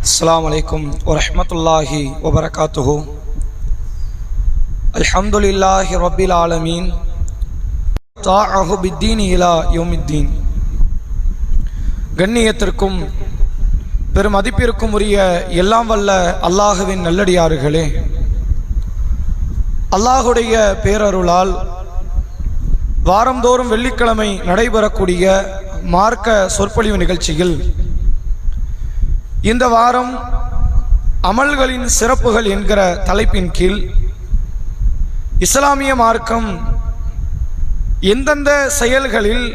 அஸ்ஸலாமு அலைக்கும் வரஹ்மத்துல்லாஹி வபரகாத்துஹு. அல்ஹம்துலில்லாஹி ரப்பில் ஆலமீன் தாஅஹு பித்தீனி இலா யௌமித்தீன். கண்ணியத்திற்கும் பெருமதிப்பிற்கும் உரிய எல்லாம் வல்ல அல்லாஹுவின் நல்லடியார்களே, அல்லாஹுடைய பேரருளால் வாரந்தோறும் வெள்ளிக்கிழமை நடைபெறக்கூடிய மார்க்க சொற்பொழிவு நிகழ்ச்சியில் இந்த வாரம் அமல்களின் சிறப்புகள் என்கிற தலைப்பின் கீழ் இஸ்லாமிய மார்க்கம் எந்தெந்த செயல்களில்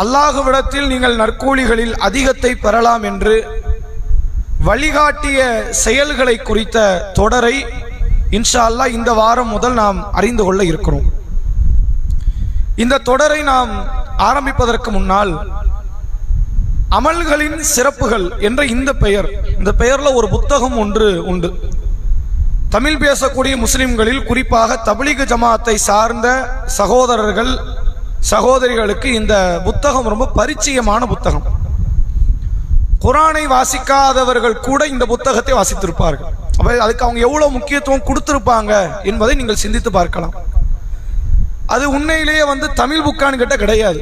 அல்லாஹுவிடத்தில் நீங்கள் நற்கூலிகளில் அதிகத்தை பெறலாம் என்று வழிகாட்டிய செயல்களை குறித்த தொடரை இன்ஷா அல்லாஹ் இந்த வாரம் முதல் நாம் அறிந்து கொள்ள இருக்கிறோம். இந்த தொடரை நாம் ஆரம்பிப்பதற்கு முன்னால் அமல்களின் சிறப்புகள் என்ற இந்த பெயர்ல ஒரு புத்தகம் ஒன்று உண்டு. தமிழ் பேசக்கூடிய முஸ்லிம்களில் குறிப்பாக தப்லீக் ஜமாத்தை சார்ந்த சகோதரர்கள் சகோதரிகளுக்கு இந்த புத்தகம் ரொம்ப பரிச்சயமான புத்தகம். குர்ஆனை வாசிக்காதவர்கள் கூட இந்த புத்தகத்தை வாசித்திருப்பார்கள். அப்ப அதுக்கு அவங்க எவ்வளவு முக்கியத்துவம் கொடுத்திருப்பாங்க என்பதை நீங்கள் சிந்தித்து பார்க்கலாம். அது உண்மையிலேயே தமிழ் புக்கான்னு கேட்ட கிடையாது.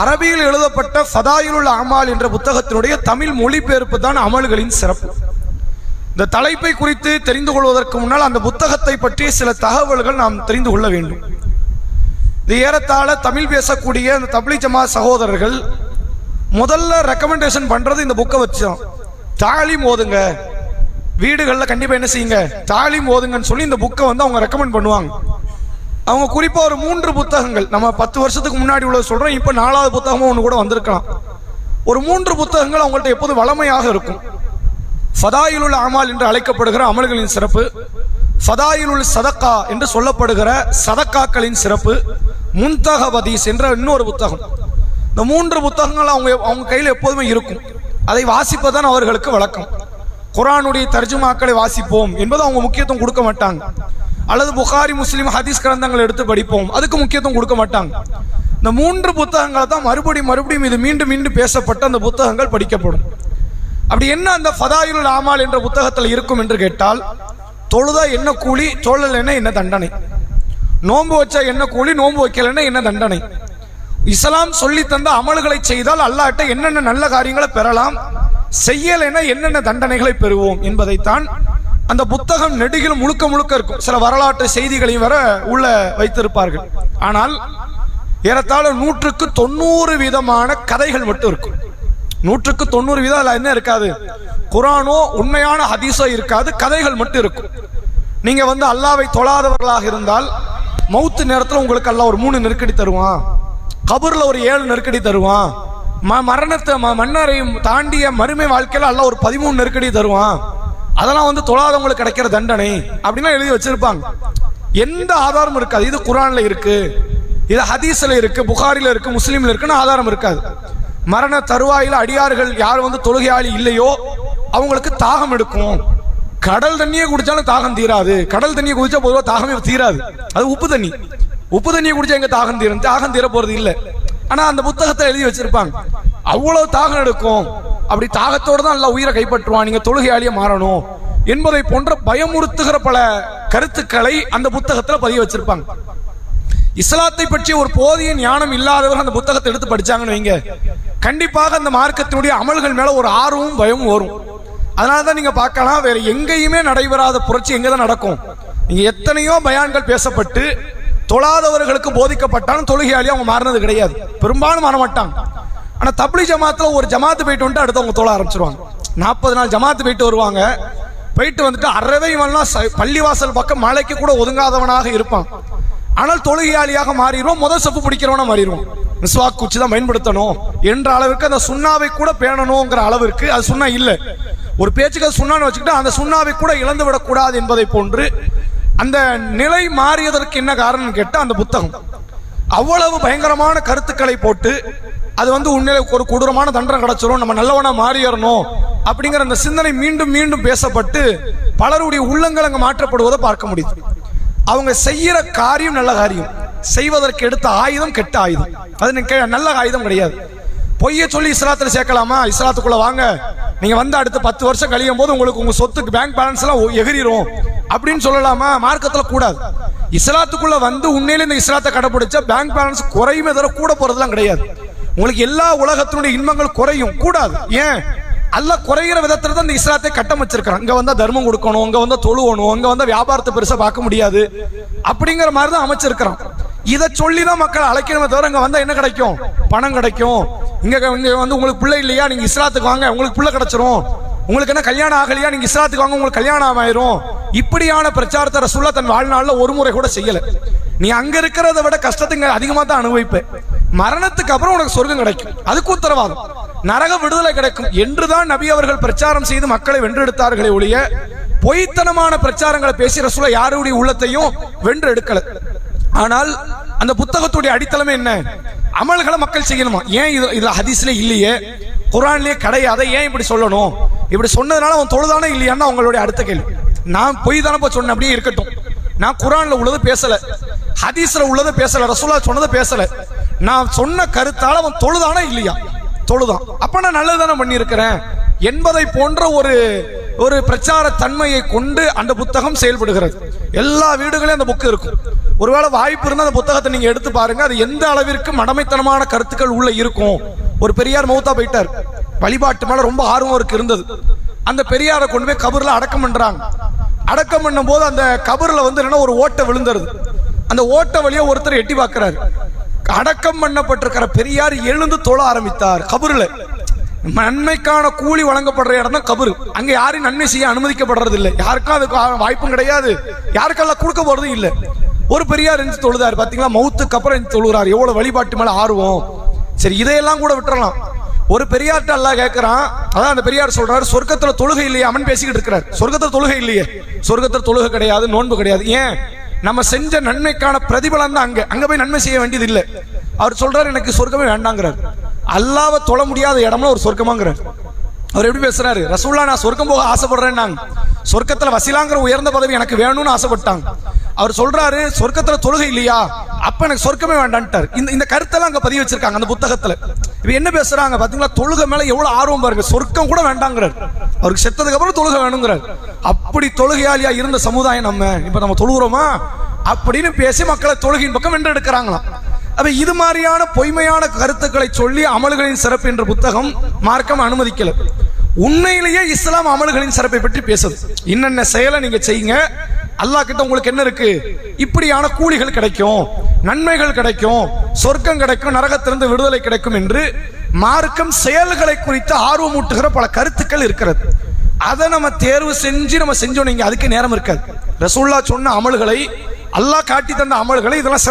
அரபியில் எழுதப்பட்ட ஃபதாயிலுல் அமால் என்ற புத்தகத்தினுடைய தமிழ் மொழிபெயர்ப்பு தான் அமல்களின் சிறப்பு. இந்த தலைப்பை குறித்து தெரிந்து கொள்வதற்கு முன்னால் அந்த புத்தகத்தை பற்றிய சில தகவல்கள் நாம் தெரிந்து கொள்ள வேண்டும். இது ஏறத்தாழ தமிழ் பேசக்கூடிய அந்த தப்லீக் ஜமாத் சகோதரர்கள் முதல்ல ரெக்கமெண்டேஷன் பண்றது இந்த புக்கை வச்சோம். தாலீம் ஓதுங்க, வீடுகளில் கண்டிப்பா என்ன செய்யுங்க, தாலீம் ஓதுங்கன்னு சொல்லி இந்த புக்கை அவங்க ரெக்கமெண்ட் பண்ணுவாங்க. அவங்க குறிப்பா ஒரு 3 புத்தகங்கள், நம்ம 10 வருஷத்துக்கு முன்னாடி உள்ள சொல்றோம், இப்ப 4வது புத்தகமும் ஒன்று கூட வந்திருக்கலாம். ஒரு 3 புத்தகங்கள் அவங்கள்ட்ட எப்போது வளமையாக இருக்கும். ஃபதாயிலுல் அமால் என்று அழைக்கப்படுகிற அமல்களின் சிறப்பு, ஃபதாயிலுல் சதக்கா என்று சொல்லப்படுகிற சதக்காக்களின் சிறப்பு, முன்தகப் ஹதீஸ் என்ற இன்னொரு புத்தகம். இந்த 3 புத்தகங்கள் அவங்க கையில் எப்போதுமே இருக்கும். அதை வாசிப்பதான் அவர்களுக்கு வழக்கம். குர்ஆனுடைய தர்ஜுமாக்களை வாசிப்போம் என்பது அவங்க முக்கியத்துவம் கொடுக்க மாட்டாங்க. அல்லது புகாரி முஸ்லிம் ஹதீஸ் கிரந்தங்கள் எடுத்து படிப்போம், அதுக்கு முக்கியத்துவம் கொடுக்க மாட்டாங்க. இந்த 3 புத்தகங்களை தான் மறுபடியும் இது மீண்டும் பேசப்பட்ட அந்த புத்தகங்கள் படிக்கப்படும். அப்படி என்ன அந்த ஃபதாயிலுல் அமால் என்ற புத்தகத்தில் இருக்கும் என்று கேட்டால், தொழுதா என்ன கூலி, தொழலைன்னா என்ன தண்டனை, நோன்பு வச்சா என்ன கூலி, நோன்பு வைக்கலைன்னா என்ன தண்டனை, இஸ்லாம் சொல்லி தந்த அமல்களை செய்தால் அல்லாஹ்ட்ட என்னென்ன நல்ல காரியங்களை பெறலாம், செய்யலைன்னா என்னென்ன தண்டனைகளை பெறுவோம் என்பதைத்தான் அந்த புத்தகம் நெடுகில் முழுக்க இருக்கும். சில வரலாற்று செய்திகளையும் வர உள்ள வைத்திருப்பார்கள். ஆனால் ஏறத்தாழ 100க்கு 90 விதமான கதைகள் மட்டும் இருக்கும். 100க்கு 90 வீதம் அதுல என்ன இருக்காது, குர்ஆனோ உண்மையான ஹதீஸோ இருக்காது, கதைகள் மட்டும் இருக்கும். நீங்க அல்லாஹ்வை தொழாதவர்களாக இருந்தால் மௌத்து நேரத்தில் உங்களுக்கு அல்லாஹ் ஒரு 3 நெருக்கடி தருவான், கபர்ல ஒரு 7 நெருக்கடி தருவான், மரணத்தை மன்னரையும் தாண்டிய மறுமை வாழ்க்கையில அல்லாஹ் ஒரு 13 நெருக்கடி தருவான். அதெல்லாம் தொழாதவங்களுக்கு கிடைக்கிற தண்டனை அப்படின்னா எழுதி வச்சிருப்பாங்க. எந்த ஆதாரம் இருக்காது. இது குர்ஆன்ல இருக்கு, இது ஹதீஸ்ல இருக்கு, புகாரில இருக்கு, முஸ்லிம்ல இருக்குன்னு ஆதாரம் இருக்காது. மரண தருவாயில அடியார்கள் யார் தொழுகையாளி இல்லையோ அவங்களுக்கு தாகம் எடுக்கும். கடல் தண்ணியே குடிச்சாலும் தாகம் தீராது. கடல் தண்ணியை குடிச்சா பொதுவாக தாகமே தீராது. அது உப்பு தண்ணியை குடிச்சா எங்க தாகம் தீர போறது இல்லை. ஆனா அந்த புத்தகத்தை எழுதி வச்சிருப்பாங்க. அவ்வளவு தாகம் எடுக்கும். அப்படி தாகத்தோடு தான் எல்லாம் உயிரை கைப்பற்றுவான், நீங்க தொழுகையாளியே மாறணும் என்பதை போன்ற பயமுறுத்துகிற பல கருத்துக்களை அந்த புத்தகத்துல பதிய வச்சிருப்பாங்க. இஸ்லாத்தை பற்றி ஒரு போதிய ஞானம் இல்லாதவர்கள் அந்த புத்தகத்தை எடுத்து படிச்சாங்கன்னு வைங்க, கண்டிப்பாக அந்த மார்க்கத்தினுடைய அமல்கள் மேல ஒரு ஆர்வமும் பயமும் வரும். அதனாலதான் நீங்க பார்க்கலாம், வேற எங்கேயுமே நடைபெறாத புரட்சி எங்கதான் நடக்கும். நீங்க எத்தனையோ பயான்கள் பேசப்பட்டு தொழாதவர்களுக்கு போதிக்கப்பட்டாலும் தொழுகையாளியா அவங்க மாறினது கிடையாது, பெரும்பாலும் மாறமாட்டாங்க. ஆனா தப்லீக் ஜமாத்துல ஒரு ஜமாத்து போயிட்டு வந்துட்டு அடுத்தவங்க தொழ ஆரம்பிச்சிருவாங்க. 40 நாள் ஜமாத்து போயிட்டு வருவாங்க. போயிட்டு வந்துட்டு அறவே பள்ளிவாசல் பக்கம் மலைக்கு கூட ஒதுங்காதவனாக இருப்பான். ஆனால் தொழுகையாளியாக மாறிடுவோம், முதல் சப்பு பிடிக்கிறவனா மாறிடுவோம். மிஸ்வாக் குச்சி தான் பயன்படுத்தணும் என்ற அளவுக்கு, அந்த சுண்ணாவை கூட பேணணுங்கிற அளவிற்கு அது சுண்ணா இல்லை. ஒரு பேச்சுக்கு அது சுண்ணான்னு வச்சுக்கிட்டு அந்த சுண்ணாவை கூட இழந்து விடக்கூடாது என்பதை போன்று அந்த நிலை மாறியதற்கு என்ன காரணம் கேட்ட அந்த புத்தகம் அவ்வளவு பயங்கரமான கருத்துக்களை போட்டு அது உண்மையிலே ஒரு கொடூரமான தண்டனை கிடைச்சிரும், நம்ம நல்லவனா மாறியறணும் அப்படிங்கிற அந்த சிந்தனை மீண்டும் பேசப்பட்டு பலருடைய உள்ளங்கள் அங்க மாற்றப்படுவதை பார்க்க முடியுது. அவங்க செய்யற காரியம் நல்ல காரியம், செய்வதற்கு எடுத்த ஆயுதம் கெட்ட ஆயுதம், அது நல்ல ஆயுதம் கிடையாது. பொய்ய சொல்லி இஸ்லாத்துல சேர்க்கலாமா? இஸ்லாத்துக்குள்ள வாங்க, நீங்க வந்து அடுத்த 10 வருஷம் கழியும் போது உங்களுக்கு உங்க சொத்துக்கு பேங்க் பேலன்ஸ் எல்லாம் எகிரிரும் அப்படின்னு சொல்லலாமா? மார்க்கத்துல கூடாது. இஸ்லாத்துக்குள்ள வந்து உண்மையில இந்த இஸ்லாத்தை கடைபிடிச்சா பேங்க் பேலன்ஸ் குறையுமே தவிர கூட போறதுலாம் கிடையாது. உங்களுக்கு எல்லா உலகத்தினுடைய இன்பங்கள் குறையும் கூடாது. ஏன்? அல்லாஹ் குறைகிற விதத்துல தான் இந்த இஸ்லாத்தை கட்டமைச்சிருக்கான். இங்க வந்தா தர்மம் கொடுக்கணும், இங்க வந்தா தொழுவணும், இங்க வந்தா வியாபாரத்தை பெருசா பார்க்க முடியாது அப்படிங்கிற மாதிரி தான் அமைச்சிருக்கிறான். இதை சொல்லிதான் மக்கள் அழைக்கணுமே தவிர இங்க வந்தா என்ன கிடைக்கும்? பணம் கிடைக்கும். இங்க வந்து உங்களுக்கு பிள்ளை இல்லையா, நீங்க இஸ்லாத்துக்கு வாங்க உங்களுக்கு பிள்ளை கிடைச்சிரும். உங்களுக்கு என்ன கல்யாணம் ஆகலையா, நீங்க இஸ்லாத்துக்கு வாங்க உங்களுக்கு கல்யாணம் ஆயிரும். இப்படியான பிரச்சாரத்தை ரசூலுல்லாஹ் தன் வாழ்நாள்ல ஒரு முறை கூட செய்யல. நீ அங்க இருக்கிறத விட கஷ்டத்தை அதிகமா தான் அனுபவிப்ப. மரணத்துக்கு அப்புறம் உனக்கு சொர்க்கம் கிடைக்கும், அதுக்கு உத்தரவாதம். நரக விடுதலை கிடைக்கும் என்றுதான் நபி அவர்கள் பிரச்சாரம் செய்து மக்களை வென்றெடுத்தார்களே ஒழிய பொய்த்தனமான பிரச்சாரங்களை பேசி ரசூலுல்லாஹ் யாருடைய உள்ளத்தையும் வென்றெடுக்கல. ஆனால் அந்த புத்தகத்துடைய அடித்தளமே என்ன? அமல்களை மக்கள் செய்யணுமா? ஏன் இதுல ஹதீஸ்ல இல்லையே, குர்ஆன்லயே கிடையாது, ஏன் இப்படி சொல்லணும்? இப்படி சொன்னதுனால அவன் தொழுதானே இல்லையான்னு அவங்களுடைய அடுத்த கேள்வி. நான் பொய் தானப்பா சொன்னேன், அப்படியே இருக்கட்டும். நான் குர்ஆன்ல உள்ளது பேசல, ஹதீஸ்ல உள்ளது பேசல, ரசூலுல்லாஹ் சொன்னதை பேசல. நான் சொன்ன கருத்தால அவன் தொழுதானே இல்லையா? தொழுதான், அப்ப நான் நல்லதுதானே பண்ணி இருக்கிறேன் என்பதை போன்ற ஒரு பிரச்சார தன்மையை கொண்டு அந்த புத்தகம் செயல்படுகிறது. எல்லா வீடுகளையும் அந்த புக்கு இருக்கும். ஒருவேளை வாய்ப்பு இருந்தால் அந்த புத்தகத்தை நீங்க எடுத்து பாருங்க, அது எந்த அளவிற்கு மடமைத்தனமான கருத்துக்கள் உள்ள இருக்கும். ஒரு பெரியார் மௌத்தா போயிட்டார், வழிபாட்டு மேல ரொம்ப ஆர்வம் இருக்கு இருந்தது. அந்த பெரியாரை கொண்டு போய் கபர்ல அடக்கம் பண்றாங்க. அடக்கம் பண்ணும் போது அந்த கபர்ல வந்து என்ன ஒரு ஓட்டை விழுந்துருது. அந்த ஓட்டை வழியா ஒருத்தர் எட்டி பார்க்கிறாரு. அடக்கம் பண்ணப்பட்டிருக்கிற பெரியார் எழுந்து தொழ ஆரம்பித்தார். கபருல நன்மைக்கான கூலி வழங்கப்படுற இடம் தான் கபரு. அங்க யாரும் நன்மை செய்ய அனுமதிக்கப்படுறது இல்லை, யாருக்கும் அதுக்கு வாய்ப்பும் கிடையாது, யாருக்கெல்லாம் கொடுக்க போறதும் இல்லை. ஒரு பெரியார் எஞ்சி தொழுதாரு, பாத்தீங்களா? மௌத்துக்கு அப்புறம் எஞ்சி தொழுகிறார். எவ்வளவு வழிபாட்டு மேல ஆர்வம். சரி, இதையெல்லாம் கூட விட்டுறலாம். ஒரு பெரியார்ட்ட அல்லாஹ் கேட்கிறான், அதான் அந்த பெரியார் சொல்றாரு, சொர்க்கத்துல தொழுகை இல்லையே அவன் பேசிக்கிட்டு இருக்கிறார். சொர்க்கத்துல தொழுகை இல்லையே, சொர்க்கத்துல தொழுகை கிடையாது, நோன்பு கிடையாது. ஏன்? நம்ம செஞ்ச நன்மைக்கான பிரதிபலன் தான் அங்க போய் நன்மை செய்ய வேண்டியது இல்லை. அவர் சொல்றாரு, எனக்கு சொர்க்கமே வேண்டாங்கிறார். அல்லாஹ்வை தொழ முடியாத இடம்னா ஒரு சொர்க்கமாங்கிறார். அவர் எப்படி பேசுறாரு? ரசூலுல்லாஹ் நான் சொர்க்கம் போக ஆசைப்படுறேன், சொர்க்கத்துல வசிலாங்கிற உயர்ந்த பதவி எனக்கு வேணும்னு ஆசைப்பட்டாங்க. அவர் சொல்றாரு, சொர்க்கத்துல தொழுகை இல்லையா, அப்ப எனக்கு சொர்க்கமே வேண்டான்ட்டார். இந்த கருத்தெல்லாம் அங்க பதிவு வச்சிருக்காங்க அந்த புத்தகத்துல. இப்ப என்ன பேசுறாங்க பாத்தீங்களா? தொழுகை மேல எவ்வளவு ஆர்வம் பாருங்க. சொர்க்கம் கூட வேண்டாங்கிறார், அவருக்கு செத்ததுக்கு அப்புறம் தொழுகை வேணுங்கிறார். அப்படி தொழுகையாளியா இருந்த சமுதாயம் நம்ம தொழுகிறோமா அப்படின்னு பேசி மக்களை தொழுகையின் பக்கம் வென்றெடுக்கிறாங்களாம். அப்ப இது மாதிரியான பொய்மையான கருத்துக்களை சொல்லி அமல்களின் சிறப்பு என்ற புத்தகம் மார்க்கம் அனுமதிக்கல. உண்மையிலேயே இஸ்லாம் அமல்களின் சிறப்பை பற்றி பேசுது. இன்னென்ன செயலை நீங்க செய்யுங்க, அல்லாஹ் கிட்ட உங்களுக்கு என்ன இருக்கு, இப்படியான கூலிகள் கிடைக்கும், நன்மைகள் கிடைக்கும், சொர்க்கம் கிடைக்கும், நரகத்திலிருந்து விடுதலை கிடைக்கும் என்று மார்க்கம் செயல்களை குறித்து ஆர்வமூட்டுகிற பல கருத்துக்கள் இருக்கிறது. அதை நம்ம தேர்வு செஞ்சு நம்ம செஞ்சோம், நீங்க அதுக்கு நேரம் இருக்காது. ரசூலுல்லாஹ் சொன்ன அமல்களை, அல்லாஹ் காட்டி தந்த அமல்களை, இதெல்லாம்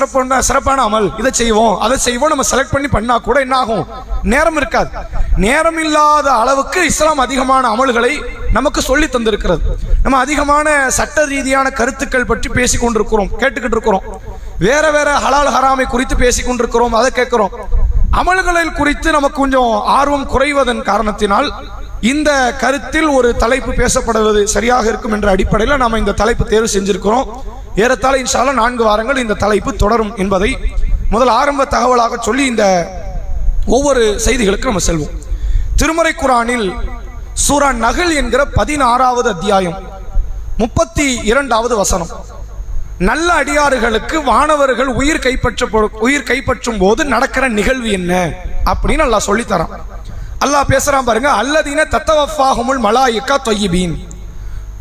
சிறப்பான அமல், இதை செய்வோம் அதை செய்வோம் நம்ம செலக்ட் பண்ணி பண்ணா கூட என்ன ஆகும்? நேரம் இருக்காது. நேரம் இல்லாத அளவுக்கு இஸ்லாம் அதிகமான அமல்களை நமக்கு சொல்லி தந்திருக்கிறது. நம்ம அதிகமான சட்ட ரீதியான கருத்துக்கள் பற்றி பேசிக் கொண்டிருக்கிறோம், கேட்டுக்கிட்டு இருக்கிறோம். வேற ஹலால் ஹராமை குறித்து பேசிக் கொண்டிருக்கிறோம், அதை கேட்கிறோம். அமல்களில் குறித்து நமக்கு கொஞ்சம் ஆர்வம் குறைவதன் காரணத்தினால் இந்த கருத்தில் ஒரு தலைப்பு பேசப்படுவது சரியாக இருக்கும் என்ற அடிப்படையில் நாம இந்த தலைப்பு தேர்வு செஞ்சிருக்கிறோம். ஏறத்தாழ இன்ஷா அல்லாஹ் 4 வாரங்கள் இந்த தலைப்பு தொடரும் என்பதை முதல் ஆரம்ப தகவலாக சொல்லி இந்த ஒவ்வொரு செய்திகளுக்கு நம்ம செல்வோம். திருமறை குர்ஆனில் சூரா நஹ்ல் என்கிற 16வது அத்தியாயம் 32வது வசனம், நல்ல அடியாறுகளுக்கு வானவர்கள் உயிர் கைப்பற்றும் போது நடக்கிற நிகழ்வு என்ன அப்படின்னு அல்லாஹ் சொல்லி தரான். அல்லாஹ் பேசுறான் பாருங்க, அல்லதீன தத்தவஃபாஹுமுல் மலாயிகா தொய்யிபீன்,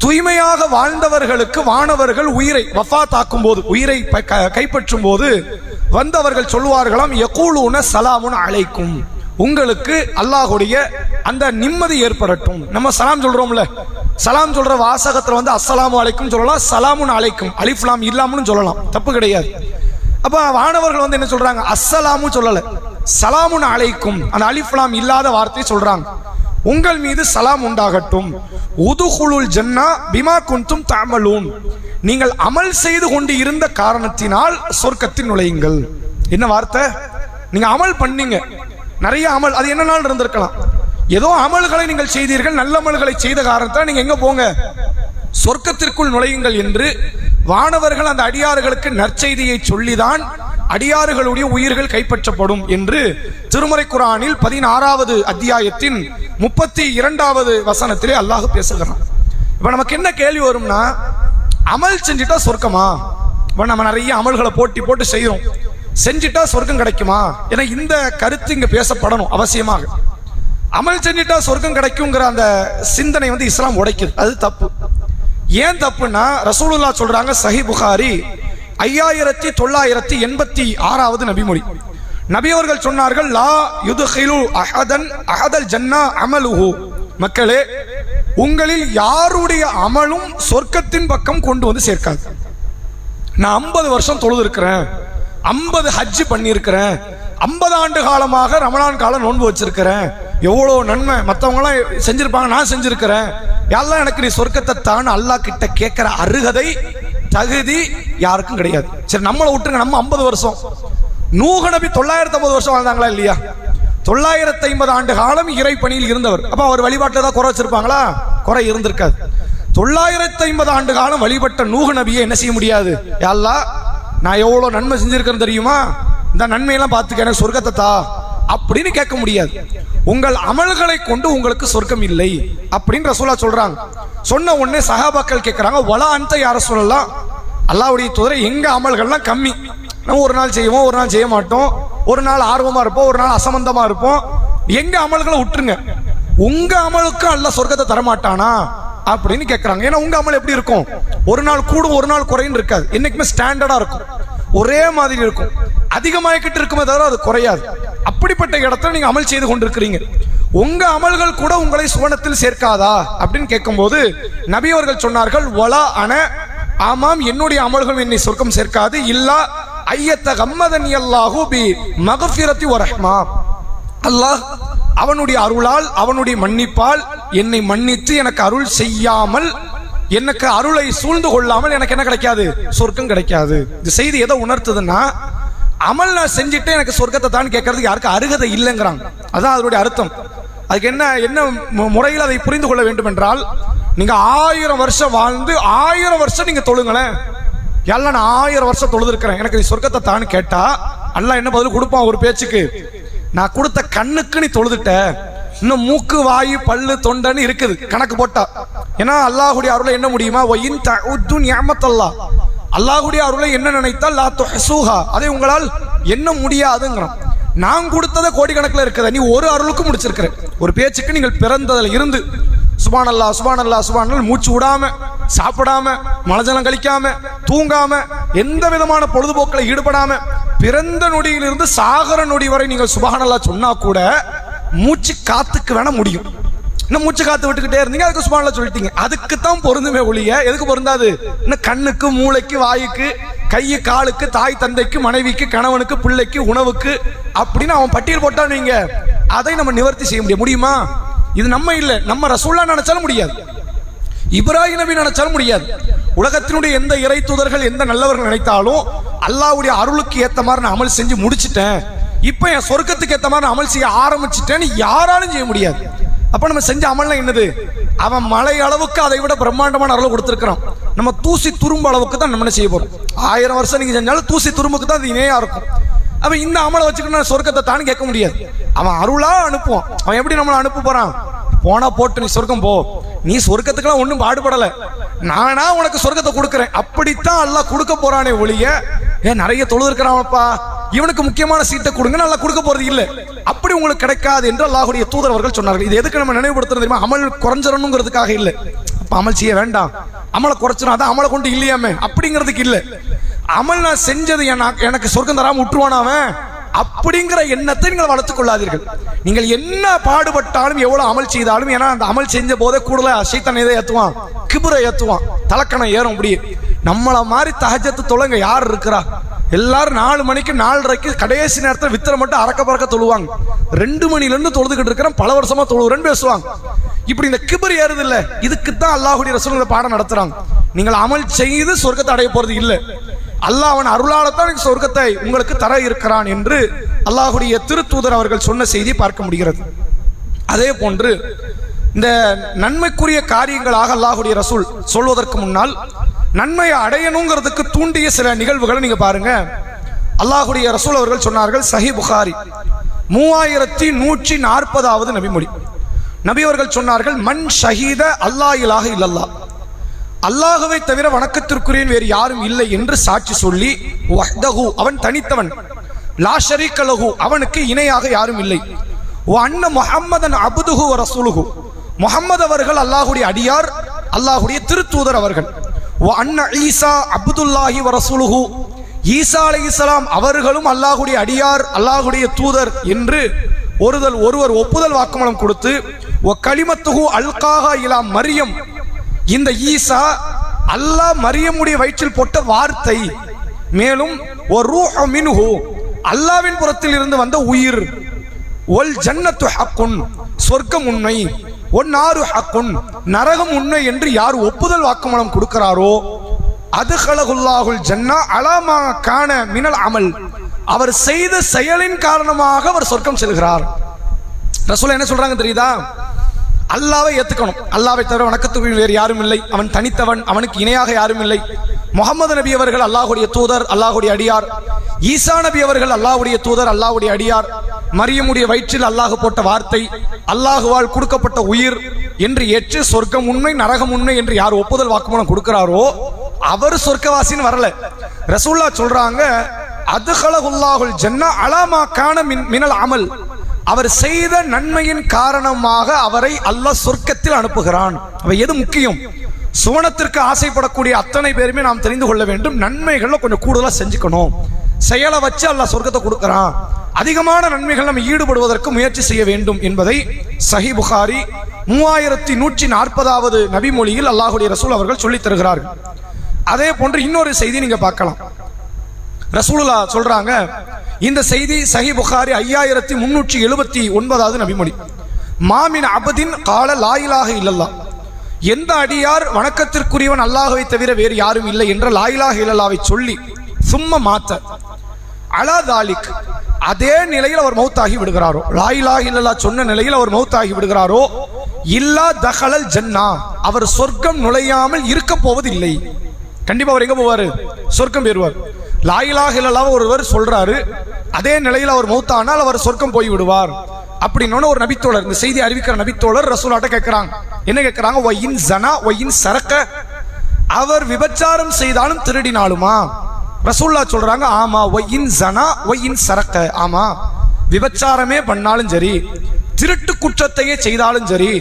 தூய்மையாக வாழ்ந்தவர்களுக்கு வானவர்கள் உயிரை வஃபாத்தாக்கும் போது, உயிரை கைப்பற்றும் போது வந்தவர்கள் சொல்வார்களாம், யகூலூன சலாமுன் அலைக்கும், உங்களுக்கு அல்லாஹ்வுடைய அந்த நிம்மதி ஏற்படட்டும். நம்ம சலாம் சொல்றோம்ல, சலாம் சொல்ற வாசகத்துல வந்து அஸ்ஸலாமு அலைக்கும் சொல்லலாம், சலாமுன் அலைக்கும் அலிஃப் லாம் இல்லாமனு சொல்லலாம், தப்பு கிடையாது. அப்ப வானவர்கள் வந்து என்ன சொல்றாங்க? அஸ்ஸலாமு சொல்லல, சலாமுன் அலைக்கும், அந்த அலிஃப் லாம் இல்லாத வார்த்தையை சொல்றாங்க. உங்கள் மீது சலாம் உண்டாகட்டும், உதுகுலுல் ஜன்னா பிமா குன்தும் தஅமலூன், நீங்கள் அமல் செய்து கொண்டு இருந்த காரணத்தினால் சொர்க்கத்தில் நுழையுங்கள். என்ன வார்த்தை? நீங்க அமல் பண்ணீங்க, நிறைய அமல், அது என்ன நாள் இருந்திருக்கலாம், ஏதோ அமல்களை நீங்கள் செய்தீர்கள், நல்ல அமல்களை செய்த காரணத்தால் நீங்க எங்க போங்க? சொர்க்கத்திற்குள் நுழையுங்கள் என்று வானவர்கள் அந்த அடியார்களுக்கு நற்செய்தியை சொல்லிதான் அடியாறுகளுடைய உயிர்கள் கைப்பற்றப்படும் என்று திருமறை குர்ஆனில் 16வது அத்தியாயத்தின் 32வது வசனத்திலே அல்லாஹ் பேசுகிறான். இப்ப நமக்கு என்ன கேள்வி வரும்னா, அமல் செஞ்சுட்டா சொர்க்கமா? இப்ப நம்ம நிறைய அமல்களை போட்டி போட்டு செய்யறோம், செஞ்சுட்டா சொர்க்கம் கிடைக்குமா? ஏன்னா இந்த கருத்து இங்க பேசப்படணும் அவசியமாக. அமல் செஞ்சுட்டா சொர்க்கம் கிடைக்குங்கிற அந்த சிந்தனை இஸ்லாம் உடைக்குது. அது தப்பு. ஏன் தப்புன்னா, ரசூலுல்லாஹ் சொல்றாங்க, சஹீஹ் புகாரி 5986வது நபிமொழி. நபி அவர்கள் சொன்னார்கள், லா யுத்கிலு அஹதல் ஜன்னா அமலுஹு. மக்களே, உங்களில் யாருடைய அமலும் சொர்க்கத்தின் பக்கம் கொண்டு வந்து சேர்க்காது. நான் 50 வருஷம் தொழுது இருக்கிறேன், 50 ஹஜ் பண்ணியிருக்கிறேன், 50 ஆண்டு காலமாக ரமலான் காலம் நோன்பு வச்சிருக்கிறேன், எவ்வளோ நன்மை மற்றவங்களாம் செஞ்சிருப்பாங்க, நான் செஞ்சிருக்கிறேன், எல்லாம் எனக்கு நீ சொர்க்கத்தை தான் அல்லாஹ் கிட்ட கேட்கிற அருகதை தகுதி யாருக்கும் கிடையாது. சரி, நம்மளை விட்டுருங்க. நம்ம 50 வருஷம், நூஹ் நபி 950 வருஷம் வாழ்ந்தாங்களா இல்லையா? 950 ஆண்டு காலம் இறை பணியில் இருந்தவர். அப்ப அவர் வழிபாட்டில் தான் குறை வச்சிருப்பாங்களா? குறை இருந்திருக்காது. 950 ஆண்டு காலம் வழிபட்ட நூஹ் நபியை என்ன செய்ய முடியாது? யா அல்லாஹ், நான் எவ்வளவு நன்மை செஞ்சிருக்கேன்னு தெரியுமா, இந்த நன்மையெல்லாம் பார்த்துக்க, எனக்கு சொர்க்கத்தை தா அப்படின்னு கேட்க முடியாது. உங்கள் அமல்களை கொண்டு உங்களுக்கு சொர்க்கம் இல்லை அப்படின்னு ரசூலுல்லாஹ் சொல்றாங்க. சொன்ன உடனே சஹாபாக்கள் கேட்கிறாங்க, வலா அன்த யா ரசூலல்லாஹ், அல்லாஹ்வுடைய தூதரே, எங்க அமல்கள்லாம் கம்மி, நம்ம ஒரு நாள் செய்வோம், ஒரு நாள் செய்ய மாட்டோம், ஒரு நாள் ஆர்வமா இருப்போம், ஒரு நாள் அசம்பந்தமா இருப்போம், எங்க அமல்களை விட்டுருங்க, உங்க அமலுக்கு அல்லாஹ் சொர்க்கத்தை தரமாட்டானா அப்படின்னு கேட்கிறாங்க. ஏன்னா உங்க அமல் எப்படி இருக்கும்? ஒரு நாள் கூடும், ஒரு நாள் குறைன்னு இருக்காது, என்னைக்குமே ஸ்டாண்டர்டா இருக்கும், ஒரே மாதிரி இருக்கும், அதிகமாகிக்கிட்டு இருக்குமே தவிர அது குறையாது. அப்படிப்பட்ட இடத்துல நீங்க அமல் செய்து கொண்டிருக்கிறீங்க, உங்க அமல்கள் கூட உங்களை சுவனத்தில் சேர்க்காதா அப்படின்னு கேட்கும்போது நபி அவர்கள் சொன்னார்கள், வலா அன, ஆமாம், என்னுடைய அமல்கள் என்னை சொர்க்கம் சேர்க்காது, இல்லா ஐயத்த கம்மதனி அல்லாஹு பி மகஃபிரத்தி வ ரஹ்மா, அல்லாஹ் அவனுடைய அருளால், அவனுடைய மன்னிப்பால் என்னை மன்னித்து எனக்கு அருள் செய்யாமல், எனக்கு அருளை சூழ்ந்து கொள்ளாமல் எனக்கு என்ன கிடைக்காது? சொர்க்கம் கிடைக்காது. இந்த செய்தி எதை உணர்த்துதுன்னா, அமல் நான் செஞ்சுட்டு எனக்கு சொர்க்கத்தை தான் கேட்கறதுக்கு யாருக்கு அருகதை இல்லைங்கிறாங்க. அதான் அதனுடைய அர்த்தம். அதுக்கு என்ன முறையில் அதை புரிந்து கொள்ள வேண்டும் என்றால், நீங்க 1000 வருஷம் வாழ்ந்து 1000 வருஷம் நீங்க தொழுங்களேன், எல்லாம் நான் 1000 வருஷம் தொழுது இருக்கிறேன், எனக்கு நீ சொர்க்கத்தை தான் கேட்டா அல்லாஹ் என்ன பதில் கொடுப்பான்? ஒரு பேச்சுக்கு, நான் கொடுத்த கண்ணுக்கு நீ தொழுதுட்ட, இன்னும் மூக்கு, வாயு, பல்லு, தொண்டன்னு இருக்குது கணக்கு போட்டா. ஏன்னா அல்லாஹ்வுடைய அருளை என்ன முடியுமா? வயின் தஉது நிஅமத்தல்லாஹ், அல்லாஹ்வுடைய அருளை என்ன நினைத்தால் லா துஹ்ஸூஹா, அதை உங்களால் என்ன முடியாதுங்கிறான். நான் கொடுத்ததை கோடிக்கணக்கில் இருக்குது, நீ ஒரு அருளுக்கு முடிச்சிருக்கிற. ஒரு பேச்சுக்கு நீங்கள் பிறந்ததில் இருந்து சுப்ஹானல்லாஹ் சுப்ஹானல்லாஹ் சுப்ஹானல்லாஹ் மூச்சு விடாம, சாப்பிடாம, மலஜலம் கழிக்காம, தூங்காம, எந்த விதமான பொழுதுபோக்கில் ஈடுபடாம, பிறந்த நொடியிலிருந்து சாகர நொடி வரை நீங்கள் சுப்ஹானல்லாஹ் சொன்னா கூட மூச்சு காத்துக்கு வேணா முடியும். இன்னும் மூச்சு காத்து விட்டுக்கிட்டே இருந்தீங்க, அதுக்கு சுப்ஹானல்லாஹ் சொல்லிட்டீங்க. அதுக்கு தான் பொருந்துமே ஒழிய எதுக்கு பொருந்தாது? இன்னும் கண்ணுக்கு, மூளைக்கு, வாயுக்கு, கையு, காலுக்கு, தாய் தந்தைக்கு, மனைவிக்கு, கணவனுக்கு, பிள்ளைக்கு, உணவுக்கு அப்படின்னு அவன் பட்டியல் போட்டான். நீங்க அதை நம்ம நிவர்த்தி செய்ய முடியுமா? இது நம்ம இல்ல, நம்ம ரசூலுல்லாஹ் நினைச்சாலும் முடியாது, இப்ராஹிம் நபி நினைச்சாலும் முடியாது. உலகத்தினுடைய எந்த இறை தூதர்கள், எந்த நல்லவர்கள் நினைத்தாலும் அல்லாஹ்வுடைய அருளுக்கு ஏத்த மாதிரி நான் அமல் செஞ்சு முடிச்சிட்டேன், இப்ப என் சொர்க்கத்துக்கு ஏத்த மாதிரி நான் அமல் செய்ய ஆரம்பிச்சிட்டேன்னு யாராலும் செய்ய முடியாது. அப்ப நம்ம செஞ்ச அமல்னா என்னது? அவன் மலை அளவுக்கு அதை விட பிரம்மாண்டமான அருளை கொடுத்திருக்கிறான். நம்ம தூசி துரும்பு அளவுக்கு தான் நம்ம செய்ய போறோம். 1000 வருஷம் நீங்க செஞ்சாலும் தூசி துரும்புக்கு தான் அது இணையா இருக்கும். அப்ப இந்த அமலை வச்சுக்கணும் சொர்க்கத்தை தான் கேட்க முடியாது. அவன் அருளா அனுப்புவான். அவன் எப்படி நம்மளை அனுப்ப போறான்? போனா போட்டு நீ சொர்க்கம் போ, நீ சொர்க்கத்துக்கெல்லாம் ஒன்றும் பாடுபடல, நானா உனக்கு சொர்க்கத்தை கொடுக்குறேன், அப்படித்தான் அல்லாஹ் கொடுக்க போறானே ஒழிய, நிறைய தொழுது இருக்கிறான்ப்பா இவனுக்கு முக்கியமான சீட்டை கொடுங்க நல்லா கொடுக்க போறது இல்லை, அப்படி உங்களுக்கு கிடைக்காது என்று அல்லாஹ்வுடைய தூதர் அவர்கள் சொன்னார்கள். இது எதுக்கு நம்ம நினைவுபடுத்துறது தெரியுமா? அமல் குறைஞ்சிடணுங்கிறதுக்காக இல்லை. அப்ப அமல் செய்ய வேண்டாம், அமலை குறைச்சிடும், அதான் அமலை கொண்டு இல்லையாமே அப்படிங்கிறதுக்கு இல்லை. அமல் நான் செஞ்சது எனக்கு சொர்க்கம் தராம விட்டுருவான் அவன் அப்படிங்கிற எண்ணத்தை நீங்கள் வளர்த்துக் கொள்ளாதீர்கள். நீங்கள் என்ன பாடுபட்டாலும், எவ்வளவு அமல் செய்தாலும், ஏன்னா அந்த அமல் செஞ்ச போதே கூடுதல சைத்தான் எதை ஏத்துவான்? கிபுரை ஏத்துவான், தலக்கணம் ஏறும். அப்படியே நம்மள மாதிரி தஹஜ்ஜத் தொழுங்க யார் இருக்கிறா? எல்லாரும் 4 மணிக்கு 4:30க்கு கடைசி நேரத்தில் வித்திர மட்டும் அறக்க பறக்க தொழுவாங்க. 2 மணில இருந்து தொழுதுகிட்டு இருக்கிறேன், பல வருஷமா தொழுகிறேன்னு பேசுவாங்க. இப்படி இந்த கிபர் ஏறுது இல்ல, இதுக்குத்தான் அல்லாஹ்வுடைய ரசூலுல்லாஹ் பாடம் நடத்துறாங்க. நீங்கள் அமல் செய்து சொர்க்கத்தை அடைய போறது இல்லை, அல்லாஹ் அவன் அருளாலத்தான் சொர்க்கத்தை உங்களுக்கு தர இருக்கிறான் என்று அல்லாஹ்வுடைய திருத்தூதர் அவர்கள் சொன்ன செய்தி பார்க்க முடிகிறது. அதே போன்று இந்த நன்மைக்குரிய காரியங்களாக அல்லாஹ்வுடைய ரசூல் சொல்வதற்கு முன்னால் நன்மையை அடையணுங்கிறதுக்கு தூண்டிய சில நிகழ்வுகளை நீங்க பாருங்க. அல்லாஹ்வுடைய ரசூல் அவர்கள் சொன்னார்கள், சஹீஹ் புகாரி 3140வது நபிமொழி. நபி அவர்கள் சொன்னார்கள், மன் ஷஹீத அல்லா இலாஹ இல்லல்லாஹ், அல்லாஹ்வை தவிர வணக்கத்திற்குரியவன் வேறு யாரும் இல்லை என்று சாட்சி சொல்லி, வஹ்தஹு அவன் தனித்தவன், லா ஷரீக லஹு அவனுக்கு இணையாக யாரும் இல்லை, வ அன்ன முஹம்மதன் அப்துஹு வ ரசூலுஹு முஹம்மது அவர்கள் அல்லாஹ்வுடைய அடியார், அல்லாஹ்வுடைய திருத்தூதர் அவர்கள், வ அன்ன ஈசா அப்துல்லாஹி வ ரசூலுஹு ஈசா அலைஹிஸ்ஸலாம் அவர்களும் அல்லாஹ்வுடைய அடியார், அல்லாஹ்வுடைய தூதர் என்று ஒருவர் ஒப்புதல் வாக்குமூலம் கொடுத்து, வ கலிமத்துஹு அல்காஹா இலா மரியம், இந்த ஈசா அல்லாஹ் மரியமுடைய வயிற்றில் போட்ட வார்த்தை, மேலும் ஒ ரூஹு மின்ஹு அல்லாஹ்வின் புறத்தில் இருந்து வந்த உயிர், ஒல் ஜன்னத்து ஹக்குன் சொர்க்கம் உண்மை, ஒன் நாரு ஹக்குன் நரகம் உண்மை என்று யார் ஒப்புதல் வாக்குமூலம் கொடுக்கிறாரோ, அது ஹலகுல்லாஹுல் ஜன்னா அலாமா கான மினல் அமல், அவர் செய்த செயலின் காரணமாக அவர் சொர்க்கம் செல்கிறார். ரசூல் என்ன சொல்றாங்க தெரியுதா? அல்லாஹ்வை ஏத்துக்கணும், அல்லாஹ்வை தவிர வணக்கத்துக்கு வேறு யாரும் இல்லை, அவன் தனித்தவன், அவனுக்கு இணையாக யாரும் இல்லை. முகமது நபி அவர்கள் அல்லாஹ்வுடைய தூதர், அல்லாஹ்வுடைய அடியார். ஈசா நபி அவர்கள் அல்லாஹ்வுடைய தூதர், அல்லாஹ்வுடைய அடியார். மரியமுடைய வயிற்றில் அல்லாஹ் போட்ட வார்த்தை, அல்லாஹுவால் கொடுக்கப்பட்ட உயிர் என்று ஏற்று சொர்க்கம் உண்மை நரகம் உண்மை என்று யார் ஒப்புதல் வாக்குமூலம் கொடுக்கிறாரோ அவர் சொர்க்கவாசின்னு வரல. ரசூலுல்லாஹ் சொல்றாங்க, அதுஹலகுல்லாஹுல் ஜன்னா அலாமா கான மினல் அமல், அவர் செய்த நன்மையின் காரணமாக அவரை அல்லாஹ் சொர்க்கத்தில் அனுப்புகிறான். எது முக்கியம்? சுவனத்திற்கு ஆசைப்படக்கூடிய அத்தனை பேருமே நாம் தெரிந்து கொள்ள வேண்டும், நன்மைகள்ல கொஞ்சம் கூடுதலா செஞ்சுக்கணும். செயலை வச்சு அல்லாஹ் சொர்க்கத்தை கொடுக்கிறான். அதிகமான நன்மைகள் நம்ம ஈடுபடுவதற்கு முயற்சி செய்ய வேண்டும் என்பதை சஹீஹ் புகாரி 3140வது நபிமொழியில் அல்லாஹ்வுடைய ரசூல் அவர்கள் சொல்லித் தருகிறார்கள். அதே போன்று இன்னொரு செய்தி நீங்க பார்க்கலாம். ரசூலுல்லாஹ் சொல்றாங்க, இந்த செய்தி சஹீஹ் புகாரி 5379வது நபிமொழி. மாமின் அபதின் கால லா இலாஹ இல்லல்லாஹ், எந்த அடியார் வணக்கத்திற்குரியவன் அல்லாஹ்வை தவிர வேறு யாரும் இல்லை என்ற லா இலாஹ இல்லல்லாஹ்வை சொல்லி சும்ம மாத்த அலா தாலிக், அதே நிலையில் அவர் மௌத்தாகி விடுகிறாரோ, லா இலாஹ இல்லல்லாஹ் சொன்ன நிலையில் அவர் மௌத்தாகி விடுகிறாரோ, இல்லா தஹலல் ஜன்னா, அவர் சொர்க்கம் நுழையாமல் இருக்க போவதில்லை. கண்டிப்பா அவர் எங்க போவாரு? சொர்க்கம் போயிருவார். லா இலாஹ இல்லல்லாஹ் ஒருவர் சொல்றாரு, அதே நிலையில் அவர் மௌத்தானால் அவர் சொர்க்கம் போய் விடுவார் அப்படின்னு ஒரு நபித்தோழர், இந்த செய்தி அறிவிக்கிற நபித்தோழர் ரசூலாட்ட கேட்கிறாங்க. என்ன கேட்கிறாங்க? ஒயின் ஜனா ஒயின் சரக்க, அவர் விபச்சாரம் செய்தாலும் திருடினாலுமா? ரசூலுல்லாஹ் சொல்றாங்க, ஆமா. ஒயின் ஜனா ஒயின் சரக்க, ஆமா, விபச்சாரமே பண்ணாலும் சரி, திருட்டு குற்றத்தையே செய்தாலும் சரி,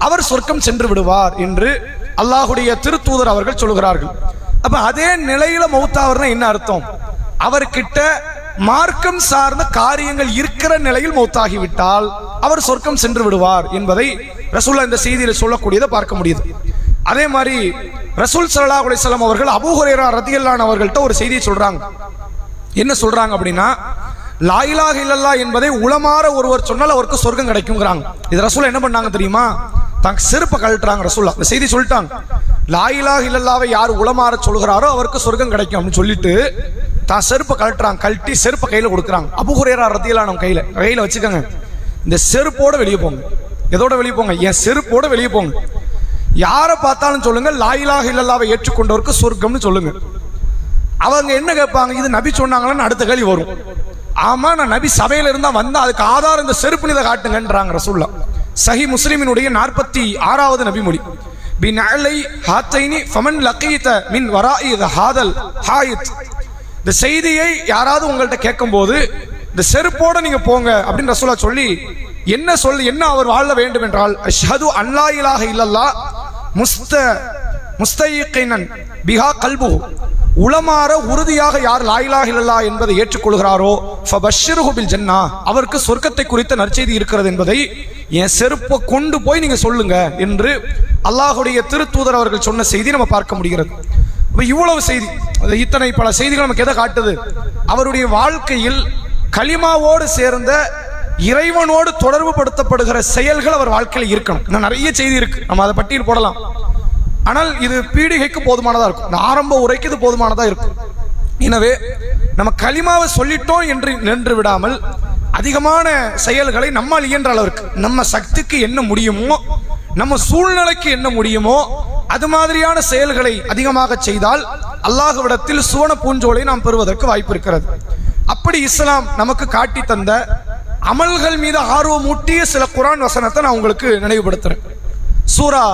அவர் சொர்க்கம் சென்று விடுவார் என்று அல்லாஹ்வுடைய திருத்தூதர் அவர்கள் சொல்கிறார்கள். அப்ப அதே நிலையில மௌத்தாவர்னா என்ன அர்த்தம்? அவர்கிட்ட மார்க்கம் சார்ந்த காரியங்கள் இருக்கிற நிலையில் மௌத்தாகிவிட்டால் அவர் சொர்க்கம் சென்று விடுவார் என்பதை ரசூலுல்லாஹ் இந்த செய்தியில் சொல்லக்கூடியதை பார்க்க முடியுது. அதே மாதிரி ரசூல் ஸல்லல்லாஹு அலைஹி வஸல்லம் அவர்கள் அபூ ஹுரைரா ரலியல்லாஹு அன்ஹு அவர்கள்ட்ட ஒரு செய்தியை சொல்றாங்க. என்ன சொல்றாங்க அப்படின்னா, லா இலாஹ இல்லல்லாஹ் என்பதை உளமாற ஒருவர் சொன்னால் அவருக்கு சொர்க்கம் கிடைக்கும்ங்கறாங்க. இது ரசூல் என்ன பண்ணாங்க தெரியுமா? தாங்க செருப்பை கழட்டுறாங்க. ரசூலுல்லாஹ் இந்த செய்தி சொல்லிட்டாங்க, லா இலாஹ இல்லல்லாஹ்வை யார் உளமாற சொல்கிறாரோ அவருக்கு சொர்க்கம் கிடைக்கும் அப்படின்னு சொல்லிட்டு தான் செருப்பை கழட்டுறாங்க. கழட்டி செருப்பை கையில கொடுக்குறாங்க. அபூ ஹுரைரா ரலியல்லாஹு அன்ஹு கையில வச்சுக்கோங்க, இந்த செருப்போட வெளியே போங்க. எதோட வெளியே போங்க? என் செருப்போட வெளியே போங்க. யாரை பார்த்தாலும் சொல்லுங்க, லா இலாஹ இல்லல்லாஹ்வை ஏற்றுக்கொண்டவருக்கு சொர்க்கம்னு சொல்லுங்க. அவங்க என்ன கேட்பாங்க? இது நபி சொன்னாங்களான்னு அடுத்த கேள்வி வரும். ஆமா, நான் நபி சபையில இருந்தா வந்தா அதுக்கு ஆதாரம் இந்த செருப்பு இதை காட்டுங்கன்றாங்க ரசூலுல்லாஹ். சஹீஹ் முஸ்லிமினுடைய 46வது நபிமொழி. பின்அலை ஹாத்தைனி ஃபமன் லகீத மின் வராஇ ஹாதல் ஹாயித், இந்த செய்தியை யாராவது உங்கள்கிட்ட கேட்கும்போது இந்த செருப்போட நீங்க போங்க அப்படின்னு ரசூலுல்லாஹ் சொல்லி என்ன அவர் வாழ வேண்டும் என்றால், அஷ்ஹது அல்லா இலாஹ இல்லல்லாஹ் முஸ்தயீகினன் பிஹா கல்புஹு, உளமாற உறுதியாக யார் லா இலாஹ இல்லல்லாஹ் என்பதை ஏற்றுக்கொள்கிறாரோ ஃபபஷ்ஷிருஹு பில் ஜன்னா, அவருக்கு சொர்க்கத்தை குறித்த நற்செய்தி இருக்கிறது என்பதை என் செருப்பை கொண்டு போய் நீங்க சொல்லுங்க என்று அல்லாஹ்வுடைய திருத்தூதர் அவர்கள் சொன்ன செய்தி நம்ம பார்க்க முடிகிறது. இவ்வளவு செய்தி, இத்தனை பல செய்திகள் நமக்கு எதை காட்டுது? அவருடைய வாழ்க்கையில் கலிமாவோடு சேர்ந்த இறைவனோடு தொடர்பு படுத்தப்படுகிற செயல்கள் அவர் வாழ்க்கையில் இருக்கணும். இன்னும் நிறைய செய்தி இருக்கு, நம்ம அதை பட்டியல் போடலாம். ஆனால் இது பீடிகைக்கு போதுமானதா இருக்கும், இந்த ஆரம்ப உரைக்கு இது போதுமானதா இருக்கும். எனவே நம்ம கலிமாவை சொல்லிட்டோம் என்று நின்று விடாமல் அதிகமான செயல்களை நம்மால் இயன்ற அளவிற்கு, நம்ம சக்திக்கு என்ன முடியுமோ, நம்ம சூழ்நிலைக்கு என்ன முடியுமோ அது மாதிரியான செயல்களை அதிகமாக செய்தால் அல்லாஹ்விடத்தில் சுவன பூஞ்சோலை நாம் பெறுவதற்கு வாய்ப்பு இருக்கிறது. அப்படி இஸ்லாம் நமக்கு காட்டி தந்த அமல்கள் மீது ஆர்வமூட்டிய சில குர்ஆன் வசனத்தை நான் உங்களுக்கு நினைவுபடுத்துறேன். சூரா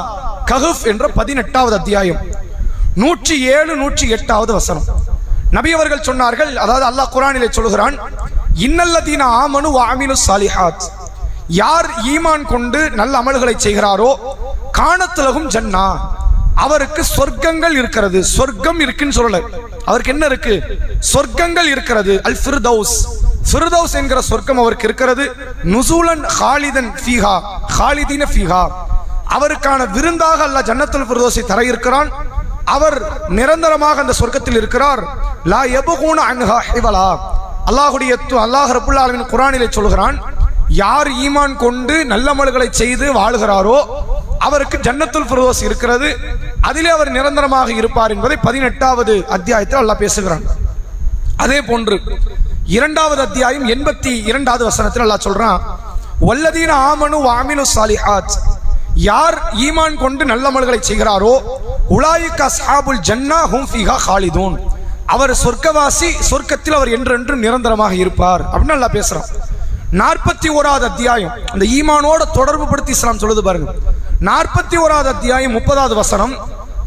கஹஃப் என்ற 18வது அத்தியாயம் 107 108வது வசனம். நபி அவர்கள் சொன்னார்கள், அதாவது அல்லாஹ் குர்ஆனிலே சொல்கிறான், இன்னல்லதீன ஆமனு வ அமிலுஸ் சாலிஹாத், யார் ஈமான் கொண்டு நல்ல அமல்களை செய்கிறாரோ கானத்துலகும் ஜன்னா, அவருக்கு சொர்க்கங்கள் இருக்கிறது. சொர்க்கம் இருக்குன்னு சொல்லல, அவருக்கு என்ன இருக்கு? சொர்க்கங்கள் இருக்கிறது. அல் ஃபிர்தௌஸ், ஃபிர்தௌஸ் என்கிற சொர்க்கம் அவருக்கு இருக்கிறது. நுசூலன் ஹாலிதன் ஃபீஹா, ஹாலிதீன ஃபீஹா, அவருக்கான விருந்தாக அல்லாஹ் ஜன்னத்துல் ஃபிர்தௌஸை தர இருக்கிறான். அவர் நிரந்தரமாக அந்த சொர்க்கத்தில் இருக்கிறார். லா யபகுன அன்ஹா ஹிவலா, அல்லாஹ் ரப்பல் ஆலமீன் குர்ஆனிலே சொல்கிறான், யார் ஈமான் கொண்டு நல்ல அமல்களை செய்து வாழ்கிறாரோ அவருக்கு ஜன்னத்துல் ஃபிர்தௌஸ் இருக்கிறது, அதிலே அவர் நிரந்தரமாக இருப்பார் என்பதை 18வது அத்தியாயத்தில் அல்லாஹ் பேசுகிறான். அதே போன்று 2வது அத்தியாயம் 82வது வசனத்தில் அல்லாஹ் சொல்றான், வல்லதீன ஆமனு வ அமிலுஸ் சாலிஹாத், யார் ஈமான் கொண்டு நல்ல அமல்களை செய்கிறாரோ உலாயிக அஸ்ஹாபுல் ஜன்னா ஹும் ஃபீஹா காலிதூன், அவர் சொர்க்கவாசி, சொர்க்கத்தில் அவர் என்றென்றும் நிரந்தரமாக இருப்பார் அப்படின்னு அல்லாஹ் பேசுறான். 41வது அத்தியாயம், அந்த ஈமானோட தொடர்பு படுத்தி இஸ்லாம் சொல்லுது பாருங்க. 41வது அத்தியாயம் 30வது வசனம்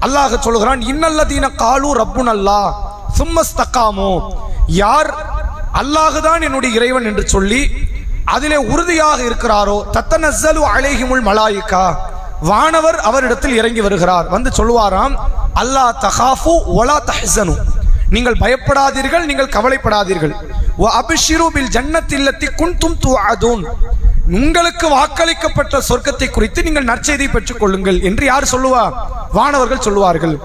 அல்லாஹ் சொல்கிறான், இன்னல்லதீன காலு ரப்புன் அல்லாஹ் சும்மஸ்தகாமு, யார் அல்லாஹுதான் என்னுடைய இறைவன் என்று சொல்லி அதிலே உறுதியாக இருக்கிறாரோ தத்தனஸ்ஸலு அலைஹிமுல் மலாயிகா, வானவர் அவரிடத்தில் இறங்கி வருகிறார், வந்து சொல்லுவாராம், அல்லா தகாஃபு வலா தஹ்ஸனு, நீங்கள் பயப்படாதீர்கள், நீங்கள் கவலைப்படாதீர்கள், வ அப்ஷிரு பில் ஜன்னத்தி அல்லத்தி குன்தும் துஅதுன், உங்களுக்கு வாக்களிக்கப்பட்ட சொர்க்கத்தை குறித்து நீங்கள் நற்செய்தி பெற்றுக் கொள்ளுங்கள் என்று யார் சொல்லுவா? வானவர்கள் சொல்லுவார்கள்.